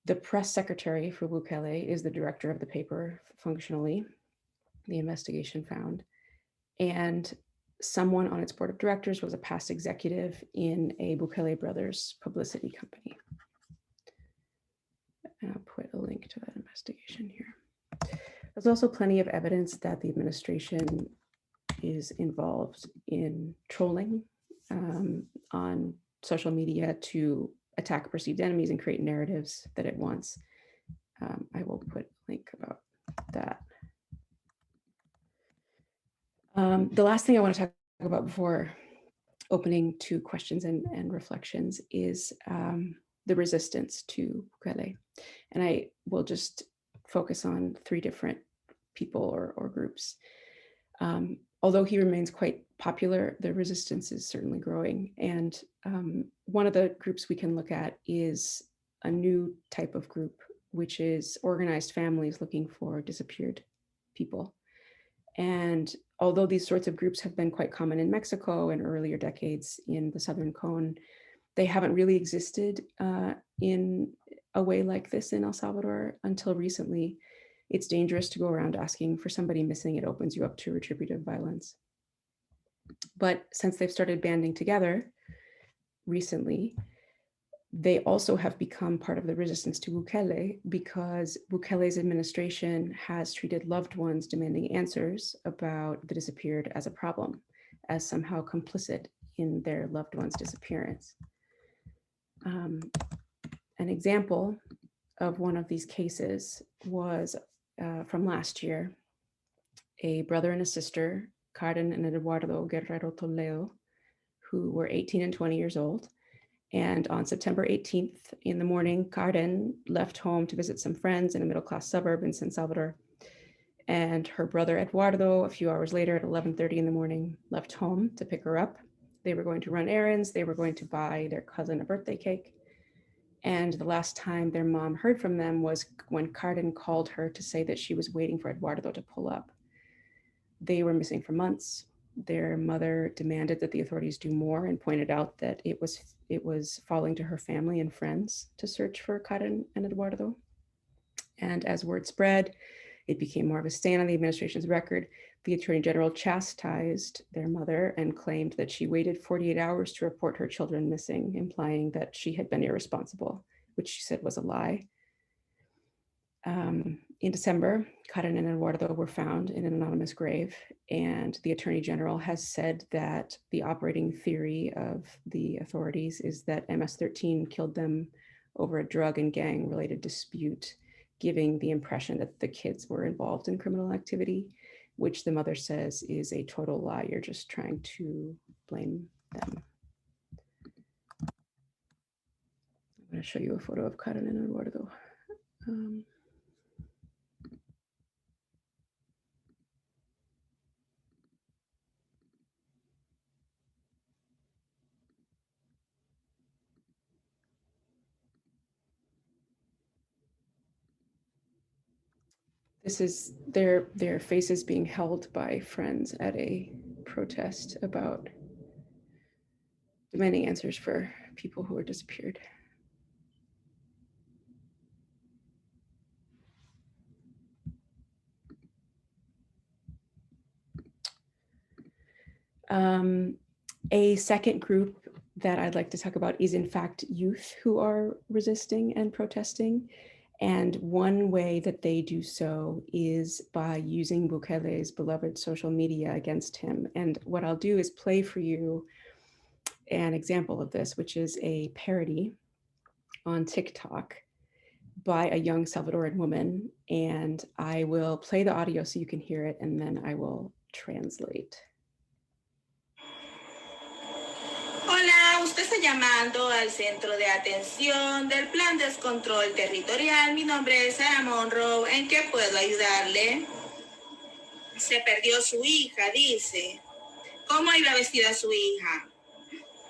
The press secretary for Bukele is the director of the paper, functionally, the investigation found. And someone on its board of directors was a past executive in a Bukele brothers publicity company. And I'll put a link to that investigation here. There's also plenty of evidence that the administration is involved in trolling on social media to attack perceived enemies and create narratives that it wants. I will put a link about that. The last thing I want to talk about before opening to questions and reflections is the resistance to Bukele. And I will just focus on 3 different people or groups. Although he remains quite popular, the resistance is certainly growing. And one of the groups we can look at is a new type of group, which is organized families looking for disappeared people. And although these sorts of groups have been quite common in Mexico in earlier decades in the Southern Cone, they haven't really existed in a way like this in El Salvador until recently. It's dangerous to go around asking for somebody missing. It opens you up to retributive violence. But since they've started banding together recently, they also have become part of the resistance to Bukele because Bukele's administration has treated loved ones demanding answers about the disappeared as a problem, as somehow complicit in their loved one's disappearance. An example of one of these cases was from last year. A brother and a sister, Karen and Eduardo Guerrero Toledo, who were 18 and 20 years old. And on September 18th in the morning, Karen left home to visit some friends in a middle-class suburb in San Salvador. And her brother Eduardo, a few hours later at 11:30 in the morning, left home to pick her up. They were going to run errands. They were going to buy their cousin a birthday cake. And the last time their mom heard from them was when Karen called her to say that she was waiting for Eduardo to pull up. They were missing for months. Their mother demanded that the authorities do more and pointed out that it was falling to her family and friends to search for Karen and Eduardo. And as word spread, it became more of a stain on the administration's record. The Attorney General chastised their mother and claimed that she waited 48 hours to report her children missing, implying that she had been irresponsible, which she said was a lie. In December, Karen and Eduardo were found in an anonymous grave, and the Attorney General has said that the operating theory of the authorities is that MS-13 killed them over a drug and gang-related dispute, giving the impression that the kids were involved in criminal activity, which the mother says is a total lie. You're just trying to blame them. I'm going to show you a photo of Karen and Eduardo. This is their faces being held by friends at a protest about demanding answers for people who were disappeared. A second group that I'd like to talk about is in fact youth who are resisting and protesting. And one way that they do so is by using Bukele's beloved social media against him. And what I'll do is play for you an example of this, which is a parody on TikTok by a young Salvadoran woman. And I will play the audio so you can hear it, and then I will translate. Hola, usted está llamando al Centro de Atención del Plan Descontrol Territorial. Mi nombre es Sara Monroe. ¿En qué puedo ayudarle? Se perdió su hija, dice. ¿Cómo iba vestida su hija?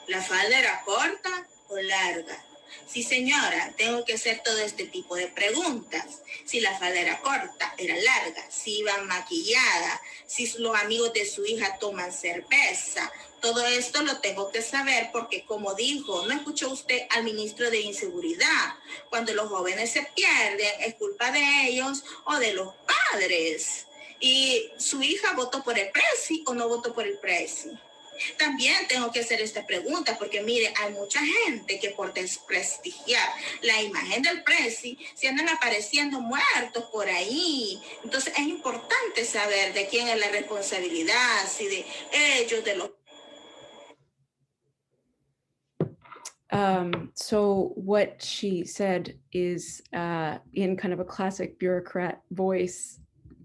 ¿La falda era corta o larga? Sí, señora, tengo que hacer todo este tipo de preguntas. Si la falda era corta, era larga, si iba maquillada, si los amigos de su hija toman cerveza. Todo esto lo tengo que saber porque, como dijo, ¿no escuchó usted al ministro de Inseguridad? Cuando los jóvenes se pierden, es culpa de ellos o de los padres. ¿Y su hija votó por el presi o no votó por el presi? También tengo que hacer esta pregunta porque, mire, hay mucha gente que por desprestigiar la imagen del presi se andan apareciendo muertos por ahí. Entonces es importante saber de quién es la responsabilidad, si de ellos, de los... So what she said is in kind of a classic bureaucrat voice,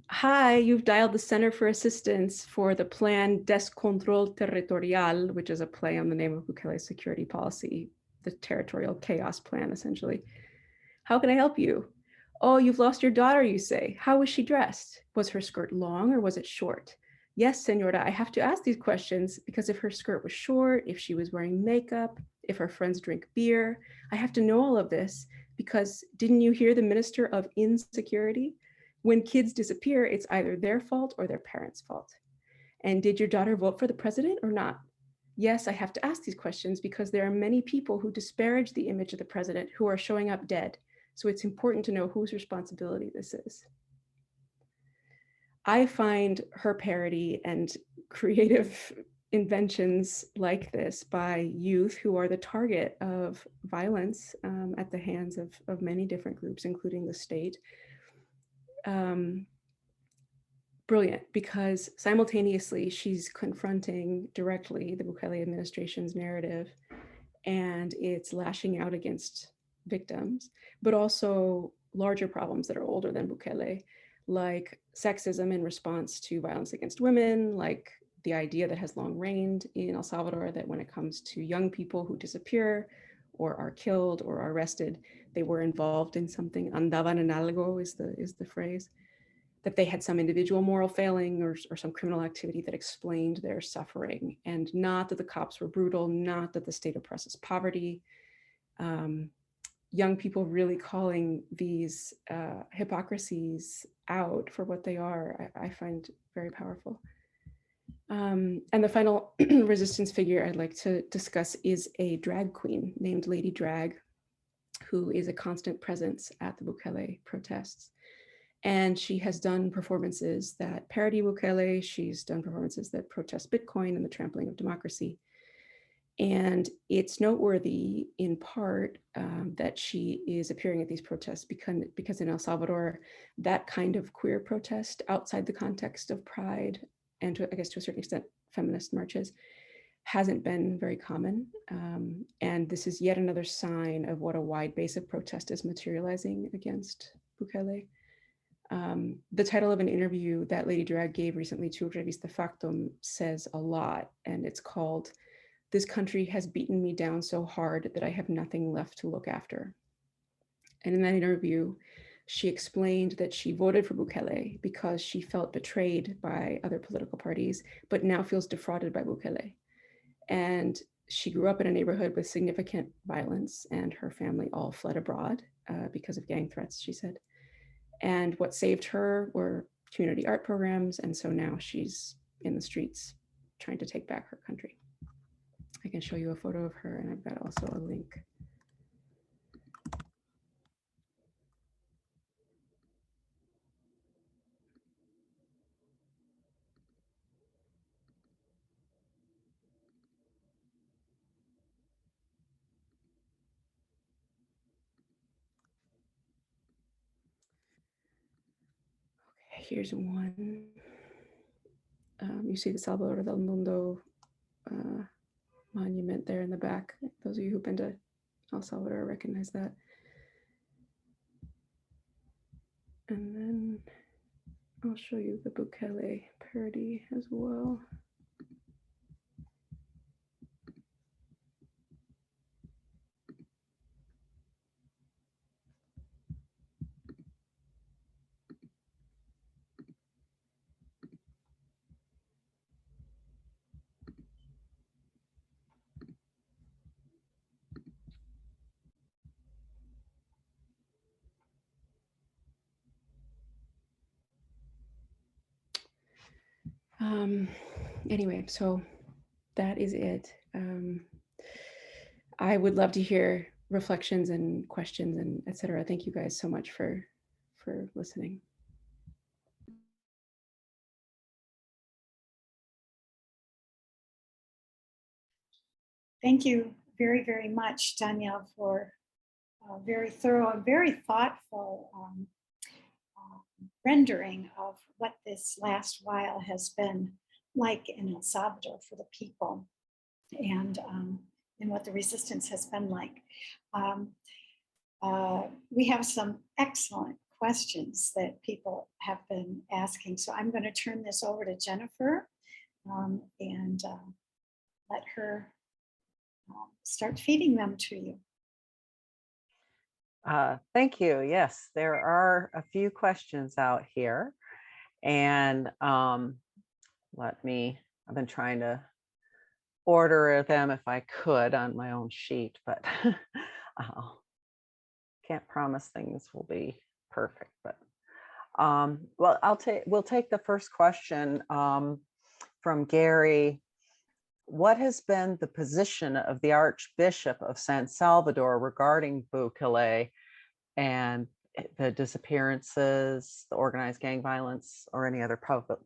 "Hi, you've dialed the Center for Assistance for the Plan Descontrol Territorial," which is a play on the name of Bukele's security policy, the territorial chaos plan, essentially. "How can I help you? Oh, you've lost your daughter, you say. How was she dressed? Was her skirt long or was it short? Yes, senora, I have to ask these questions because if her skirt was short, if she was wearing makeup, if her friends drink beer, I have to know all of this because didn't you hear the Minister of Insecurity? When kids disappear, it's either their fault or their parents' fault. And did your daughter vote for the president or not? Yes, I have to ask these questions because there are many people who disparage the image of the president who are showing up dead. So it's important to know whose responsibility this is." I find her parody and creative inventions like this by youth who are the target of violence at the hands of many different groups, including the state, brilliant, because simultaneously she's confronting directly the Bukele administration's narrative and it's lashing out against victims, but also larger problems that are older than Bukele, like sexism in response to violence against women, like the idea that has long reigned in El Salvador that when it comes to young people who disappear or are killed or are arrested, they were involved in something, andaban en algo is the phrase, that they had some individual moral failing or some criminal activity that explained their suffering, and not that the cops were brutal, not that the state oppresses poverty. Young people really calling these hypocrisies out for what they are, I find very powerful. And the final resistance figure I'd like to discuss is a drag queen named Lady Drag, who is a constant presence at the Bukele protests. And she has done performances that parody Bukele. She's done performances that protest Bitcoin and the trampling of democracy. And it's noteworthy in part that she is appearing at these protests because in El Salvador, that kind of queer protest outside the context of pride and I guess to a certain extent, feminist marches hasn't been very common. And this is yet another sign of what a wide base of protest is materializing against Bukele. The title of an interview that Lady Drag gave recently to Revista Factum says a lot, and it's called "This Country Has Beaten Me Down So Hard That I Have Nothing Left to Look After." And in that interview, she explained that she voted for Bukele because she felt betrayed by other political parties, but now feels defrauded by Bukele. And she grew up in a neighborhood with significant violence, and her family all fled abroad because of gang threats, she said. And what saved her were community art programs. And so now she's in the streets trying to take back her country. I can show you a photo of her, and I've got also a link. Here's one. You see the Salvador del Mundo monument there in the back. Those of you who've been to El Salvador recognize that. And then I'll show you the Bukele parody as well. Anyway, so that is it. I would love to hear reflections and questions and etc. Thank you guys so much for listening. Thank you very, very much, Danielle, for a very thorough and very thoughtful rendering of what this last while has been like in El Salvador for the people, and what the resistance has been like. We have some excellent questions that people have been asking, so I'm going to turn this over to Jennifer and let her start feeding them to you. Thank you. Yes, there are a few questions out here, and I've been trying to order them if I could on my own sheet, but can't promise things will be perfect. But well, we'll take the first question from Gary. What has been the position of the Archbishop of San Salvador regarding Bukele and the disappearances, the organized gang violence, or any other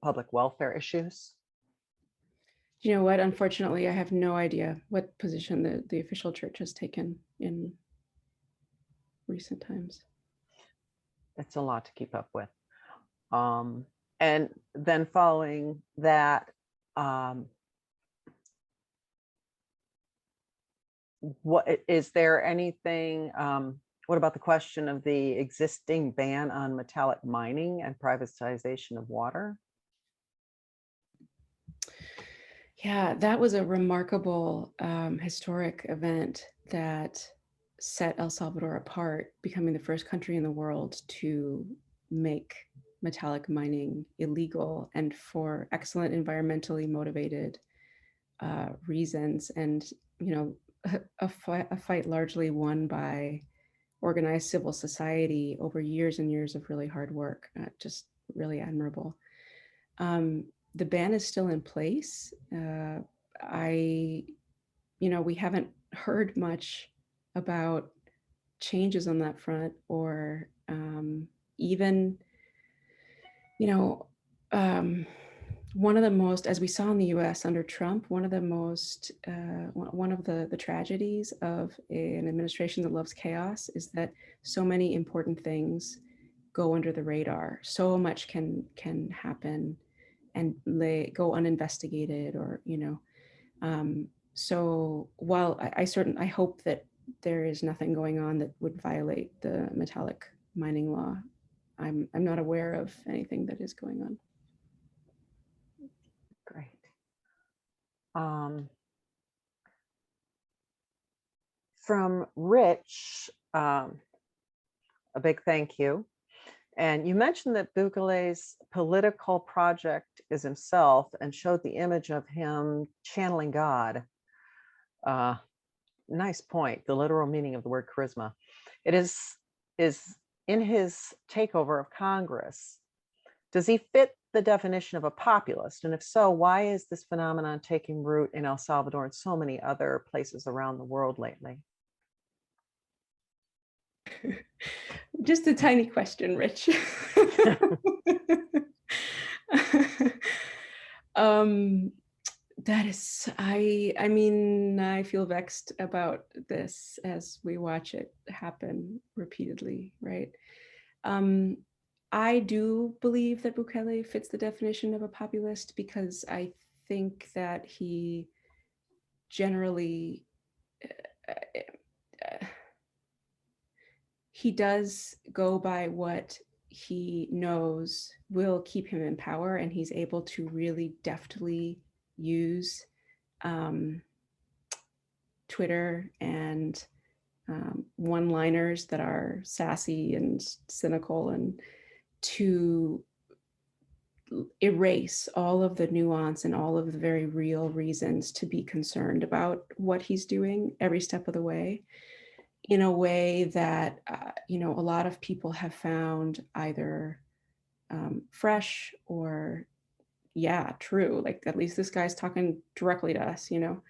public welfare issues? You know what? Unfortunately, I have no idea what position the official church has taken in recent times. It's a lot to keep up with. And then following that, what is there anything, what about the question of the existing ban on metallic mining and privatization of water? Yeah, that was a remarkable historic event that set El Salvador apart, becoming the first country in the world to make metallic mining illegal, and for excellent environmentally motivated reasons. And, you know, a fight largely won by organized civil society over years and years of really hard work, just really admirable. The ban is still in place. We haven't heard much about changes on that front, or even, one of the most, as we saw in the US under Trump, one of the most, one of the tragedies of an administration that loves chaos is that so many important things go under the radar. So much can happen and go uninvestigated, or, so while I hope that there is nothing going on that would violate the metallic mining law, I'm not aware of anything that is going on. Great. From Rich, a big thank you. And you mentioned that Bukele's political project is himself, and showed the image of him channeling God. Nice point, the literal meaning of the word charisma. It is in his takeover of Congress. Does he fit the definition of a populist? And if so, why is this phenomenon taking root in El Salvador and so many other places around the world lately? Just a tiny question, Rich. That is, I feel vexed about this as we watch it happen repeatedly, right? I do believe that Bukele fits the definition of a populist because I think that he generally, he does go by what he knows will keep him in power, and he's able to really deftly use Twitter and one-liners that are sassy and cynical, and to erase all of the nuance and all of the very real reasons to be concerned about what he's doing every step of the way, in a way that a lot of people have found either fresh or true. Like, at least this guy's talking directly to us, and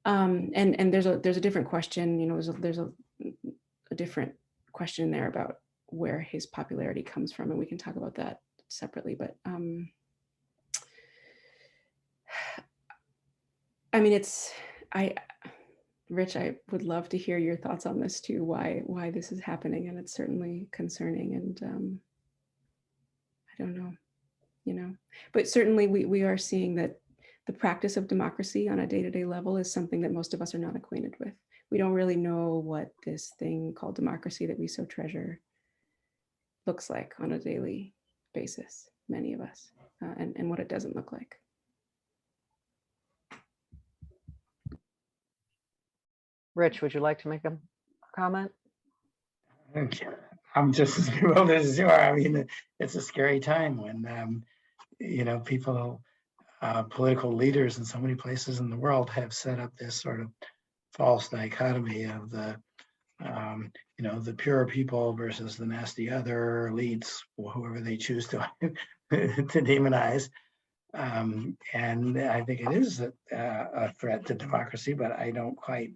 there's a different question, there's a different question there about where his popularity comes from, and we can talk about that separately. But I mean, Rich, I would love to hear your thoughts on this too, why this is happening, and it's certainly concerning, and I don't know, but certainly we are seeing that the practice of democracy on a day-to-day level is something that most of us are not acquainted with. We don't really know what this thing called democracy that we so treasure looks like on a daily basis, many of us, and what it doesn't look like. Rich, would you like to make a comment? I'm just as bewildered as you are. I mean, it's a scary time when, people, political leaders in so many places in the world have set up this sort of false dichotomy of the pure people versus the nasty other elites, whoever they choose to to demonize. And I think it is a threat to democracy, but I don't quite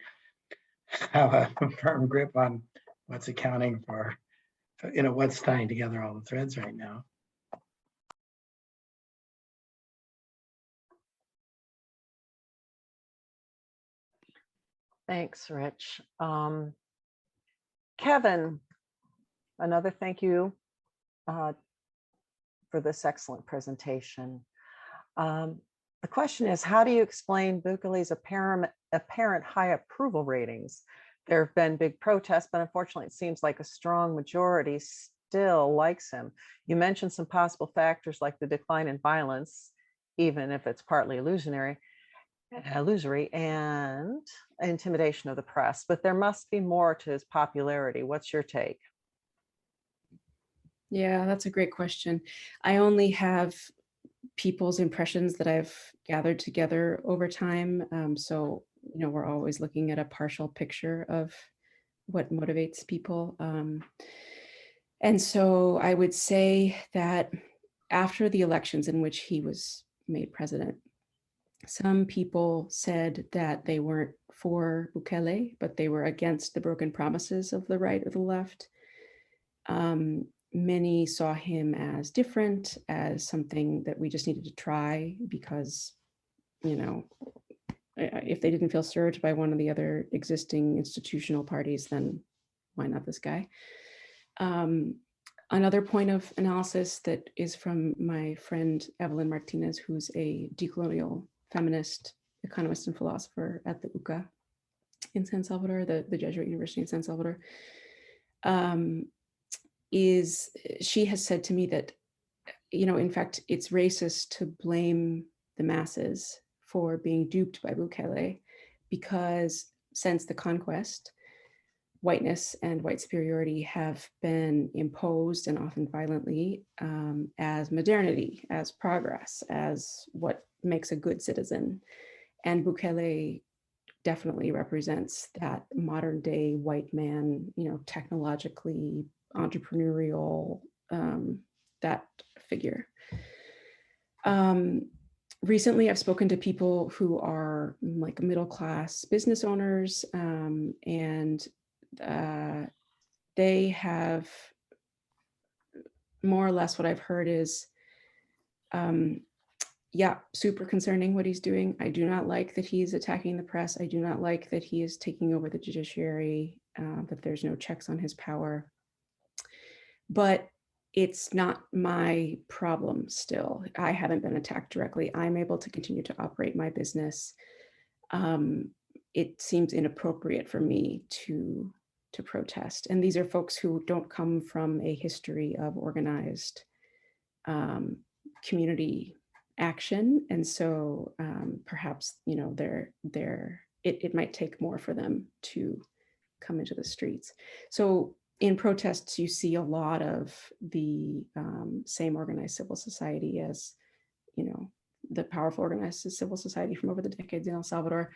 have a firm grip on what's accounting for, what's tying together all the threads right now. Thanks, Rich. Kevin, another thank you for this excellent presentation. The question is, how do you explain Bukele's apparent high approval ratings? There have been big protests, but unfortunately it seems like a strong majority still likes him. You mentioned some possible factors like the decline in violence, even if it's partly illusory, and intimidation of the press, but there must be more to his popularity. What's your take? Yeah, that's a great question. I only have people's impressions that I've gathered together over time. So, we're always looking at a partial picture of what motivates people. And so I would say that after the elections in which he was made president, some people said that they weren't for Bukele, but they were against the broken promises of the right or the left. Many saw him as different, as something that we just needed to try because, if they didn't feel served by one of the other existing institutional parties, then why not this guy? Another point of analysis that is from my friend Evelyn Martinez, who's a decolonial feminist, economist, and philosopher at the UCA in San Salvador, the Jesuit University in San Salvador, is she has said to me that, in fact, it's racist to blame the masses for being duped by Bukele, because since the conquest, whiteness and white superiority have been imposed, and often violently, as modernity, as progress, as what makes a good citizen. And Bukele definitely represents that modern day white man, technologically entrepreneurial, that figure. Recently, I've spoken to people who are like middle-class business owners, and they have more or less what I've heard is, super concerning what he's doing. I do not like that he's attacking the press. I do not like that he is taking over the judiciary, that there's no checks on his power. But it's not my problem still. I haven't been attacked directly. I'm able to continue to operate my business. It seems inappropriate for me to protest. And these are folks who don't come from a history of organized community action. And so perhaps, you know, it might take more for them to come into the streets. So in protests, you see a lot of the same organized civil society as, you know, the powerful organized civil society from over the decades in El Salvador.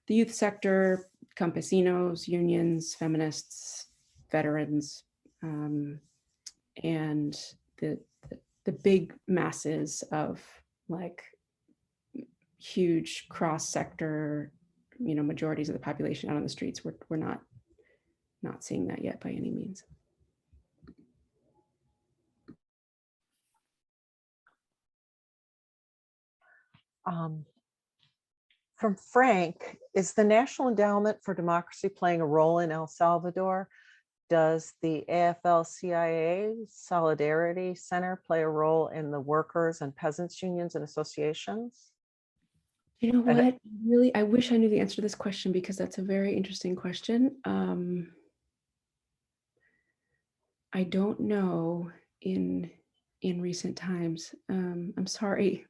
The youth sector, campesinos, unions, feminists, veterans, and the big masses of like huge cross-sector, you know, majorities of the population out on the streets. We're not seeing that yet by any means. From Frank, is the National Endowment for Democracy playing a role in El Salvador? Does the AFL-CIO Solidarity Center play a role in the workers and peasants unions and associations? You know what? Really, I wish I knew the answer to this question because that's a very interesting question. I don't know in recent times. I'm sorry.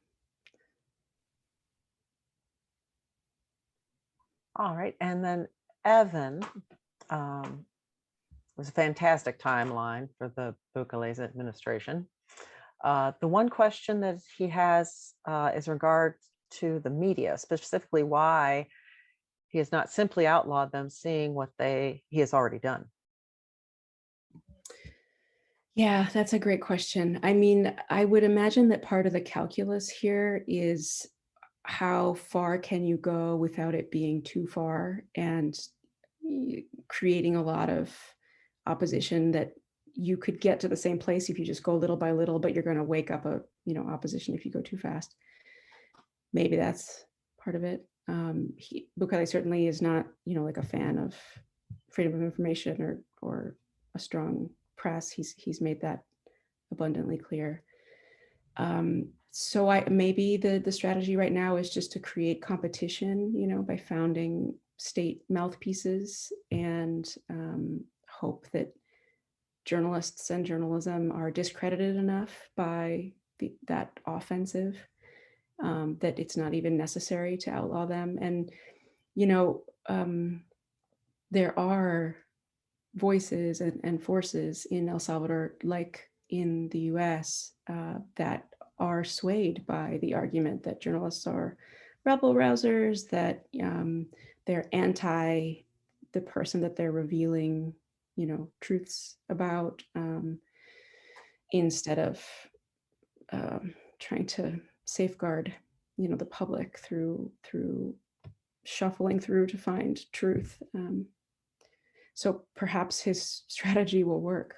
All right, and then Evan, was a fantastic timeline for the Bukele's administration. The one question that he has is regard to the media, specifically why he has not simply outlawed them, seeing what he has already done. Yeah, that's a great question. I mean, I would imagine that part of the calculus here is how far can you go without it being too far and creating a lot of opposition that you could get to the same place if you just go little by little, but you're going to wake up a, you know, opposition if you go too fast. Maybe that's part of it. Bukele certainly is not, you know, like a fan of freedom of information or a strong press. He's made that abundantly clear. So maybe the strategy right now is just to create competition, you know, by founding state mouthpieces and hope that journalists and journalism are discredited enough by that offensive that it's not even necessary to outlaw them. And, you know, there are voices and forces in El Salvador, like in the US, that are swayed by the argument that journalists are rebel rousers, that they're anti the person that they're revealing, you know, truths about, instead of trying to safeguard, you know, the public through shuffling through to find truth. So perhaps his strategy will work.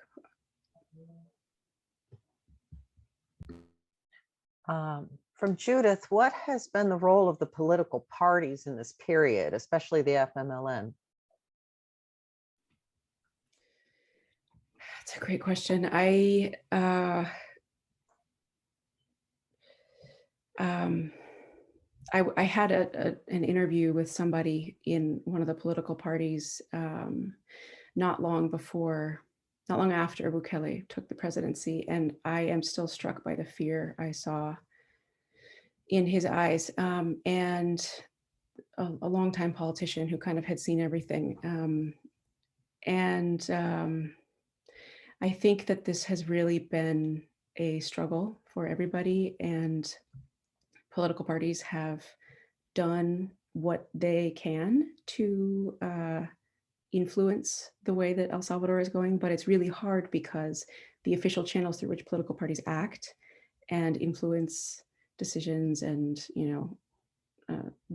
From Judith, what has been the role of the political parties in this period, especially the FMLN? That's a great question. I had an interview with somebody in one of the political parties not long after Bukele took the presidency, and I am still struck by the fear I saw in his eyes, and a longtime politician who kind of had seen everything. I think that this has really been a struggle for everybody, and political parties have done what they can to influence the way that El Salvador is going, but it's really hard because the official channels through which political parties act and influence decisions and, you know,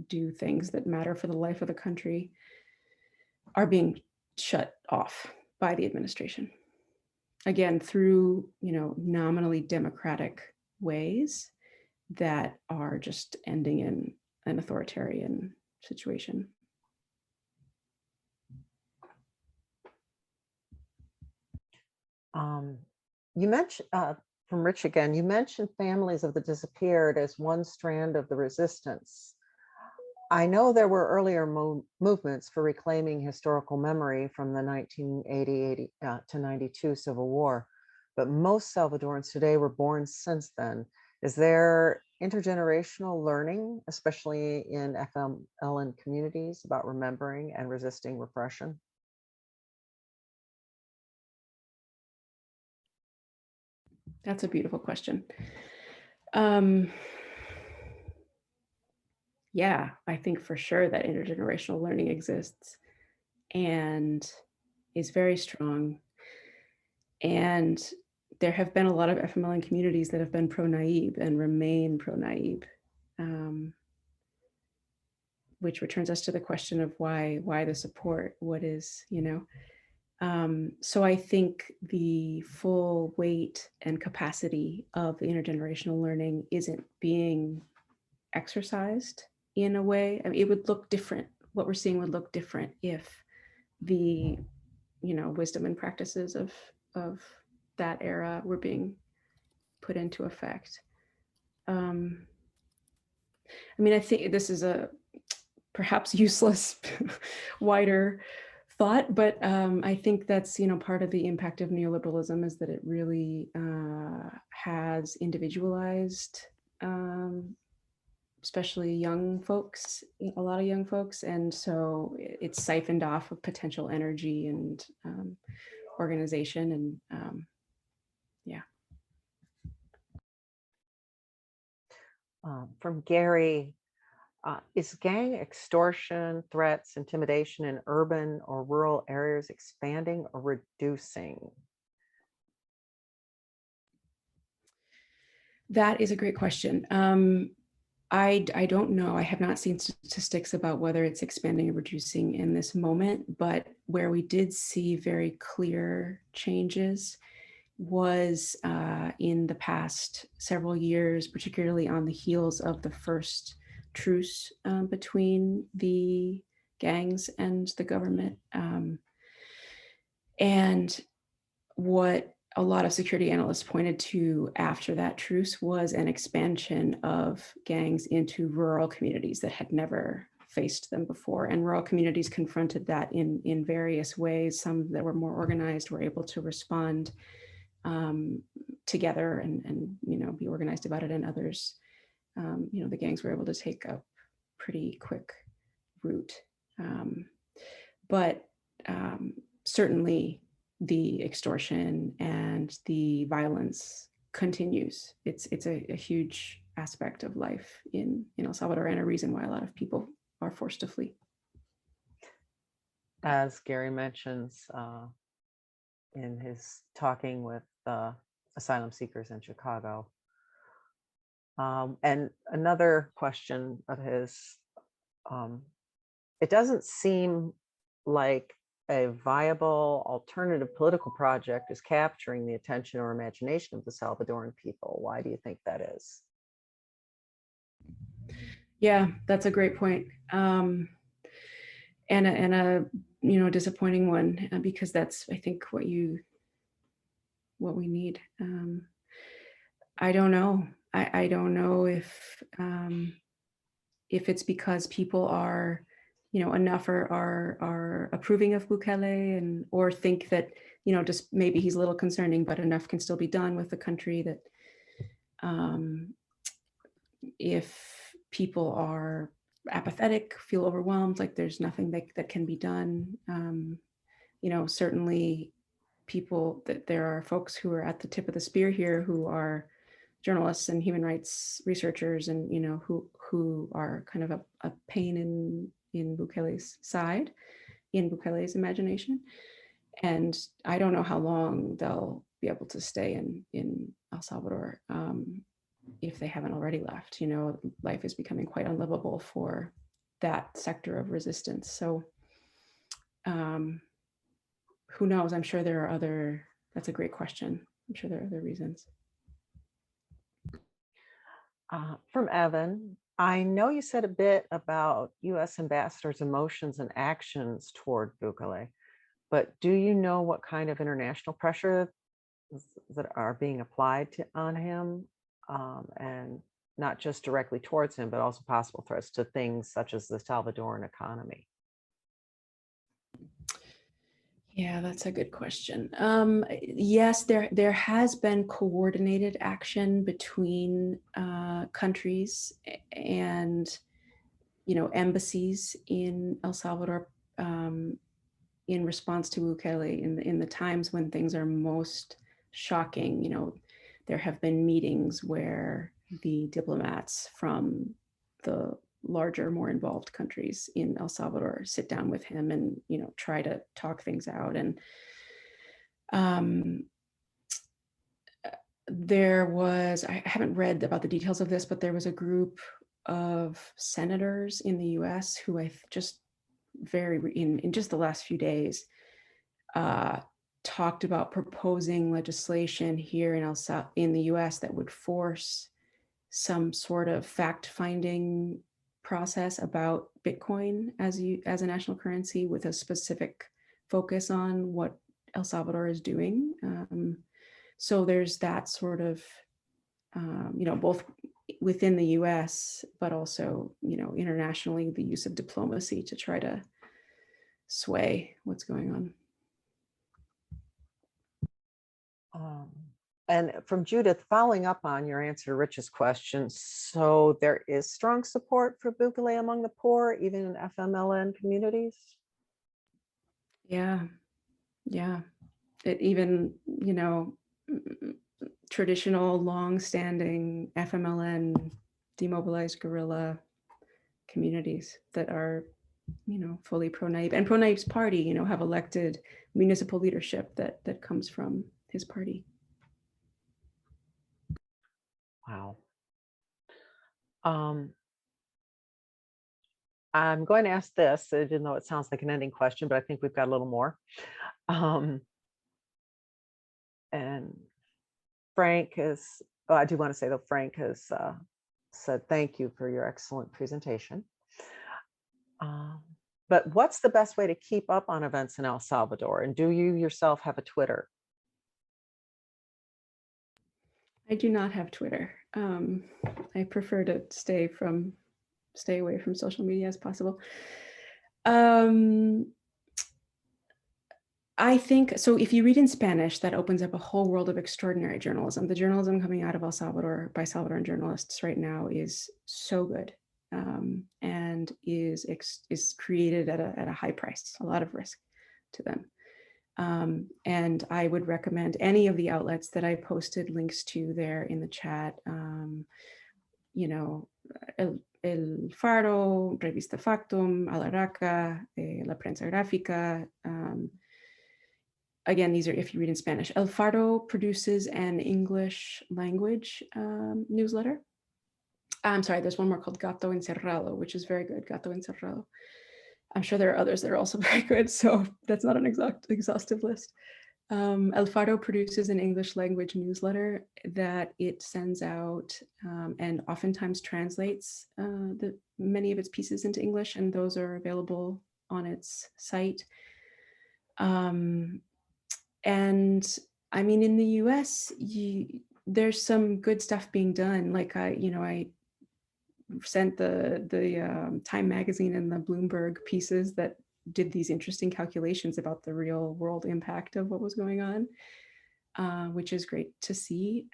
do things that matter for the life of the country are being shut off by the administration. Again, through, you know, nominally democratic ways that are just ending in an authoritarian situation. You mentioned, from Rich again, you mentioned families of the disappeared as one strand of the resistance. I know there were earlier movements for reclaiming historical memory from the 1980 to 92 Civil War, but most Salvadorans today were born since then. Is there intergenerational learning, especially in FMLN communities, about remembering and resisting repression? That's a beautiful question. Yeah, I think for sure that intergenerational learning exists and is very strong. And there have been a lot of FMLN communities that have been pro-naive and remain pro-naive, which returns us to the question of why the support, what is, so I think the full weight and capacity of the intergenerational learning isn't being exercised in a way. I mean, it would look different. What we're seeing would look different if the, wisdom and practices of that era were being put into effect. I mean, I think this is a perhaps useless, wider thought, but I think that's, part of the impact of neoliberalism is that it really has individualized, especially young folks, a lot of young folks. And so it's siphoned off of potential energy and organization. And yeah. From Gary, is gang extortion, threats, intimidation in urban or rural areas expanding or reducing? That is a great question. I don't know. I have not seen statistics about whether it's expanding or reducing in this moment, but where we did see very clear changes was in the past several years, particularly on the heels of the first truce between the gangs and the government. And what a lot of security analysts pointed to after that truce was an expansion of gangs into rural communities that had never faced them before. And rural communities confronted that in various ways. Some that were more organized were able to respond together and be organized about it, and others, the gangs were able to take a pretty quick route. But certainly the extortion and the violence continues. It's a huge aspect of life in El Salvador, and a reason why a lot of people are forced to flee. As Gary mentions in his talking with asylum seekers in Chicago. And another question of his, it doesn't seem like a viable alternative political project is capturing the attention or imagination of the Salvadoran people. Why do you think that is? Yeah, that's a great point. And a disappointing one, because that's, I think, what we need. I don't know. I don't know if it's because people are, enough are approving of Bukele or think that, just maybe he's a little concerning, but enough can still be done with the country that if people are apathetic, feel overwhelmed, like there's nothing that can be done. Certainly that there are folks who are at the tip of the spear here who are journalists and human rights researchers, and who are kind of a pain in Bukele's side, in Bukele's imagination. And I don't know how long they'll be able to stay in El Salvador if they haven't already left. Life is becoming quite unlivable for that sector of resistance. So who knows? I'm sure there are that's a great question. I'm sure there are other reasons. From Evan, I know you said a bit about U.S. ambassadors' emotions and actions toward Bukele, but do you know what kind of international pressure that are being applied on him, and not just directly towards him, but also possible threats to things such as the Salvadoran economy? Yeah, that's a good question. Yes, there has been coordinated action between countries and embassies in El Salvador in response to Bukele in the times when things are most shocking. There have been meetings where the diplomats from the larger, more involved countries in El Salvador sit down with him and try to talk things out. And there was, I haven't read about the details of this, but there was a group of senators in the US who in just the last few days talked about proposing legislation here in the US that would force some sort of fact-finding process about Bitcoin as a national currency, with a specific focus on what El Salvador is doing. So there's that sort of, both within the US, but also, internationally, the use of diplomacy to try to sway what's going on. And from Judith, following up on your answer to Rich's question, so there is strong support for Bukele among the poor, even in FMLN communities? Yeah. It even, traditional, long-standing FMLN demobilized guerrilla communities that are, fully pro-Nayib. And pro-Nayib's party, have elected municipal leadership that comes from his party. Wow. I'm going to ask this, even though it sounds like an ending question, but I think we've got a little more. And Frank I do want to say that Frank has said thank you for your excellent presentation. But what's the best way to keep up on events in El Salvador? And do you yourself have a Twitter? I do not have Twitter. I prefer to stay away from social media as possible. I think, so if you read in Spanish, that opens up a whole world of extraordinary journalism. The journalism coming out of El Salvador by Salvadoran journalists right now is so good, and is created at a high price, a lot of risk to them. And I would recommend any of the outlets that I posted links to there in the chat. El Faro, Revista Factum, Alaraca, La Prensa Gráfica. Again, these are if you read in Spanish. El Faro produces an English language newsletter. I'm sorry, there's one more called Gato Encerrado, which is very good, Gato Encerrado. I'm sure there are others that are also very good, so that's not an exhaustive list. El Faro produces an English language newsletter that it sends out and oftentimes translates many of its pieces into English, and those are available on its site. And I mean, in the US, there's some good stuff being done. Like I sent the Time magazine and the Bloomberg pieces that did these interesting calculations about the real world impact of what was going on, which is great to see.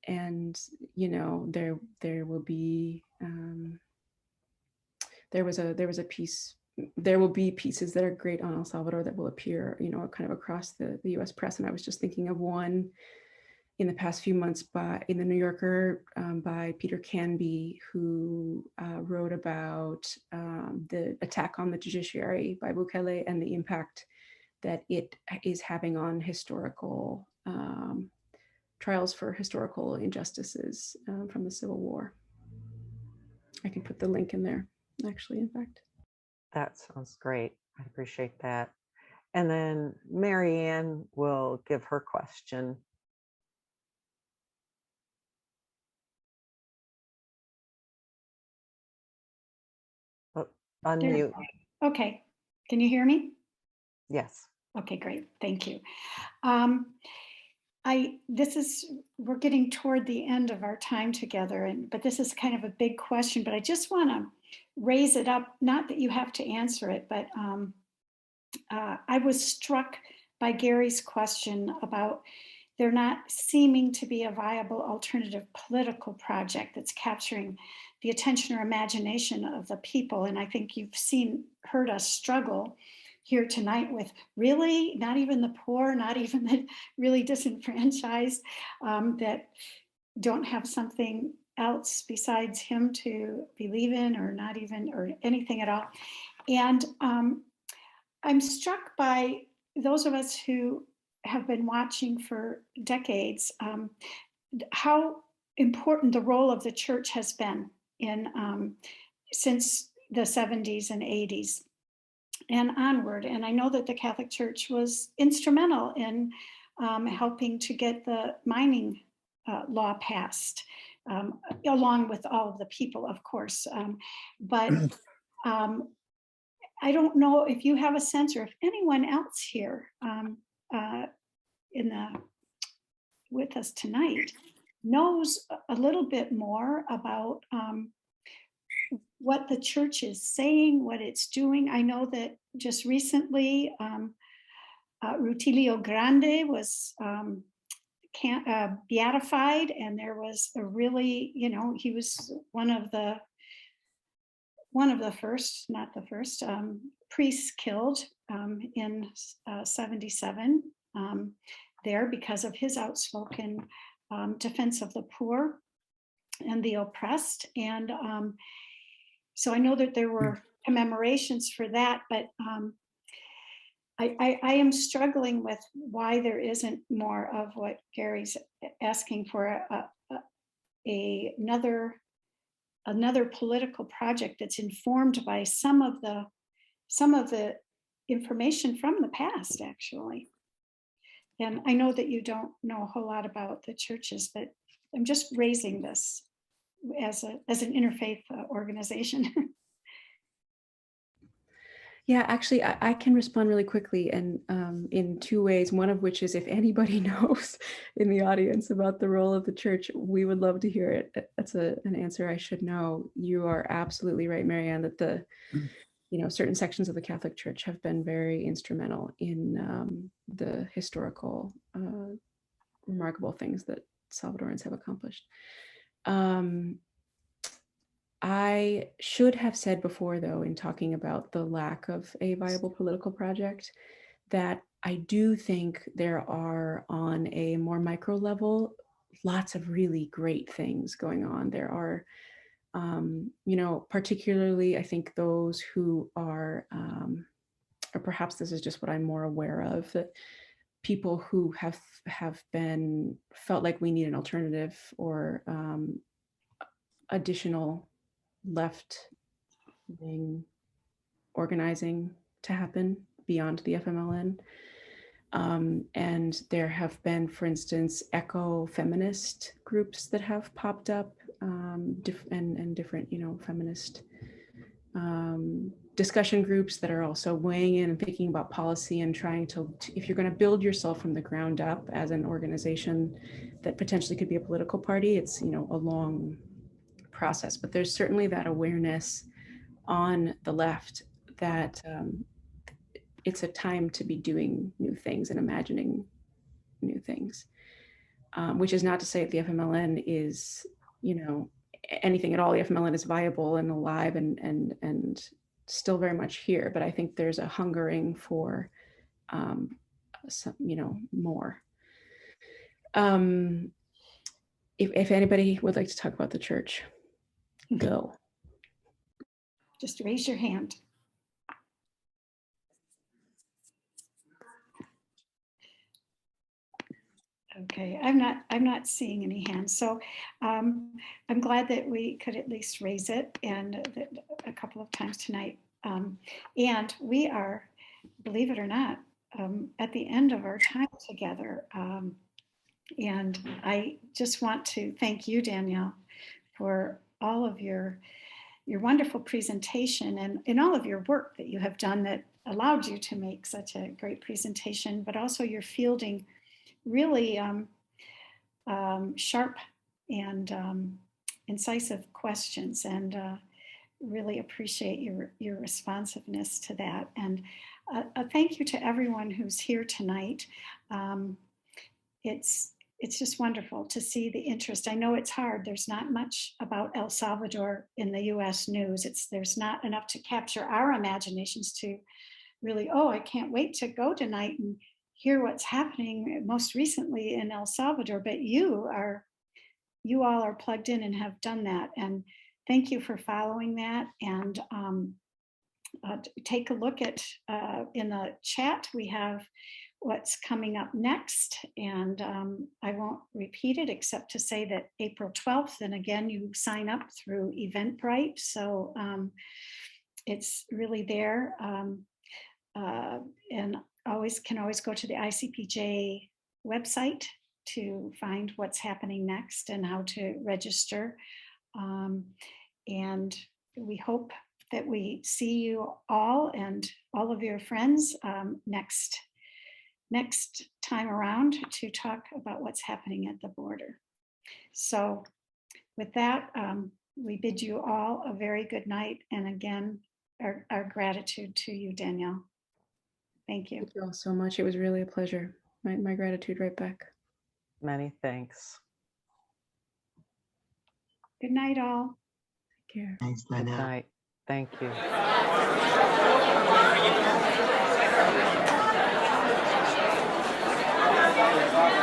And there will be there was a piece. There will be pieces that are great on El Salvador that will appear, kind of across the US press. And I was just thinking of one in the past few months in the New Yorker by Peter Canby, who wrote about the attack on the judiciary by Bukele and the impact that it is having on historical trials for historical injustices from the Civil War. I can put the link in there, actually, in fact. That sounds great. I appreciate that. And then Marianne will give her question. Oh, unmute. Okay, can you hear me? Yes. Okay, great, thank you. we're getting toward the end of our time together, but this is kind of a big question, but I just want to raise it up, not that you have to answer it, but I was struck by Gary's question about there not seeming to be a viable alternative political project that's capturing the attention or imagination of the people. And I think you've heard us struggle here tonight with really not even the poor, not even the really disenfranchised that don't have something else besides him to believe in, or not even, or anything at all. And I'm struck by those of us who have been watching for decades, how important the role of the church has been in since the 70s and 80s and onward. And I know that the Catholic Church was instrumental in helping to get the mining law passed, along with all of the people, of course. But I don't know if you have a sense, or if anyone else here with us tonight knows a little bit more about what the church is saying, what it's doing. I know that just recently, Rutilio Grande was beatified, and there was a really, he was one of the first, not the first, priests killed in 77 there because of his outspoken defense of the poor and the oppressed. And so I know that there were commemorations for that, but I am struggling with why there isn't more of what Gary's asking for, another political project that's informed by some of the information from the past, actually. And I know that you don't know a whole lot about the churches, but I'm just raising this as an interfaith organization. Yeah, actually, I can respond really quickly, and in two ways. One of which is, if anybody knows in the audience about the role of the church, we would love to hear it. That's an answer I should know. You are absolutely right, Marianne, that the certain sections of the Catholic Church have been very instrumental in the historical, remarkable things that Salvadorans have accomplished. I should have said before, though, in talking about the lack of a viable political project, that I do think there are, on a more micro level, lots of really great things going on. There are, particularly, I think, those who are, or perhaps this is just what I'm more aware of, that people who have felt like we need an alternative or additional left-wing organizing to happen beyond the FMLN. And there have been, for instance, eco-feminist groups that have popped up, and different, feminist discussion groups that are also weighing in and thinking about policy and trying to, if you're going to build yourself from the ground up as an organization that potentially could be a political party, it's, a long process. But there's certainly that awareness on the left that it's a time to be doing new things and imagining new things, which is not to say that the FMLN is, anything at all. The FMLN is viable and alive and still very much here. But I think there's a hungering for, some, more. If anybody would like to talk about the church, go. Just raise your hand. Okay, I'm not seeing any hands, so I'm glad that we could at least raise it, and a couple of times tonight. And we are, believe it or not, at the end of our time together. And I just want to thank you, Danielle, for all of your wonderful presentation and all of your work that you have done that allowed you to make such a great presentation, but also your fielding really sharp and incisive questions, and really appreciate your responsiveness to that. And a thank you to everyone who's here tonight. It's just wonderful to see the interest. I know it's hard. There's not much about El Salvador in the US news. There's not enough to capture our imaginations to really, oh, I can't wait to go tonight and hear what's happening most recently in El Salvador. But you all are plugged in and have done that. And thank you for following that. And take a look at in the chat, we have what's coming up next. And I won't repeat it except to say that April 12th, and again, you sign up through Eventbrite. So it's really there. And can always go to the ICPJ website to find what's happening next and how to register. And we hope that we see you all and all of your friends next time around to talk about what's happening at the border. So with that, we bid you all a very good night. And again, our gratitude to you, Danielle. Thank you. Thank you all so much. It was really a pleasure. My gratitude right back. Many thanks. Good night, all. Take care. Thanks, Good Danielle. night. Thank you.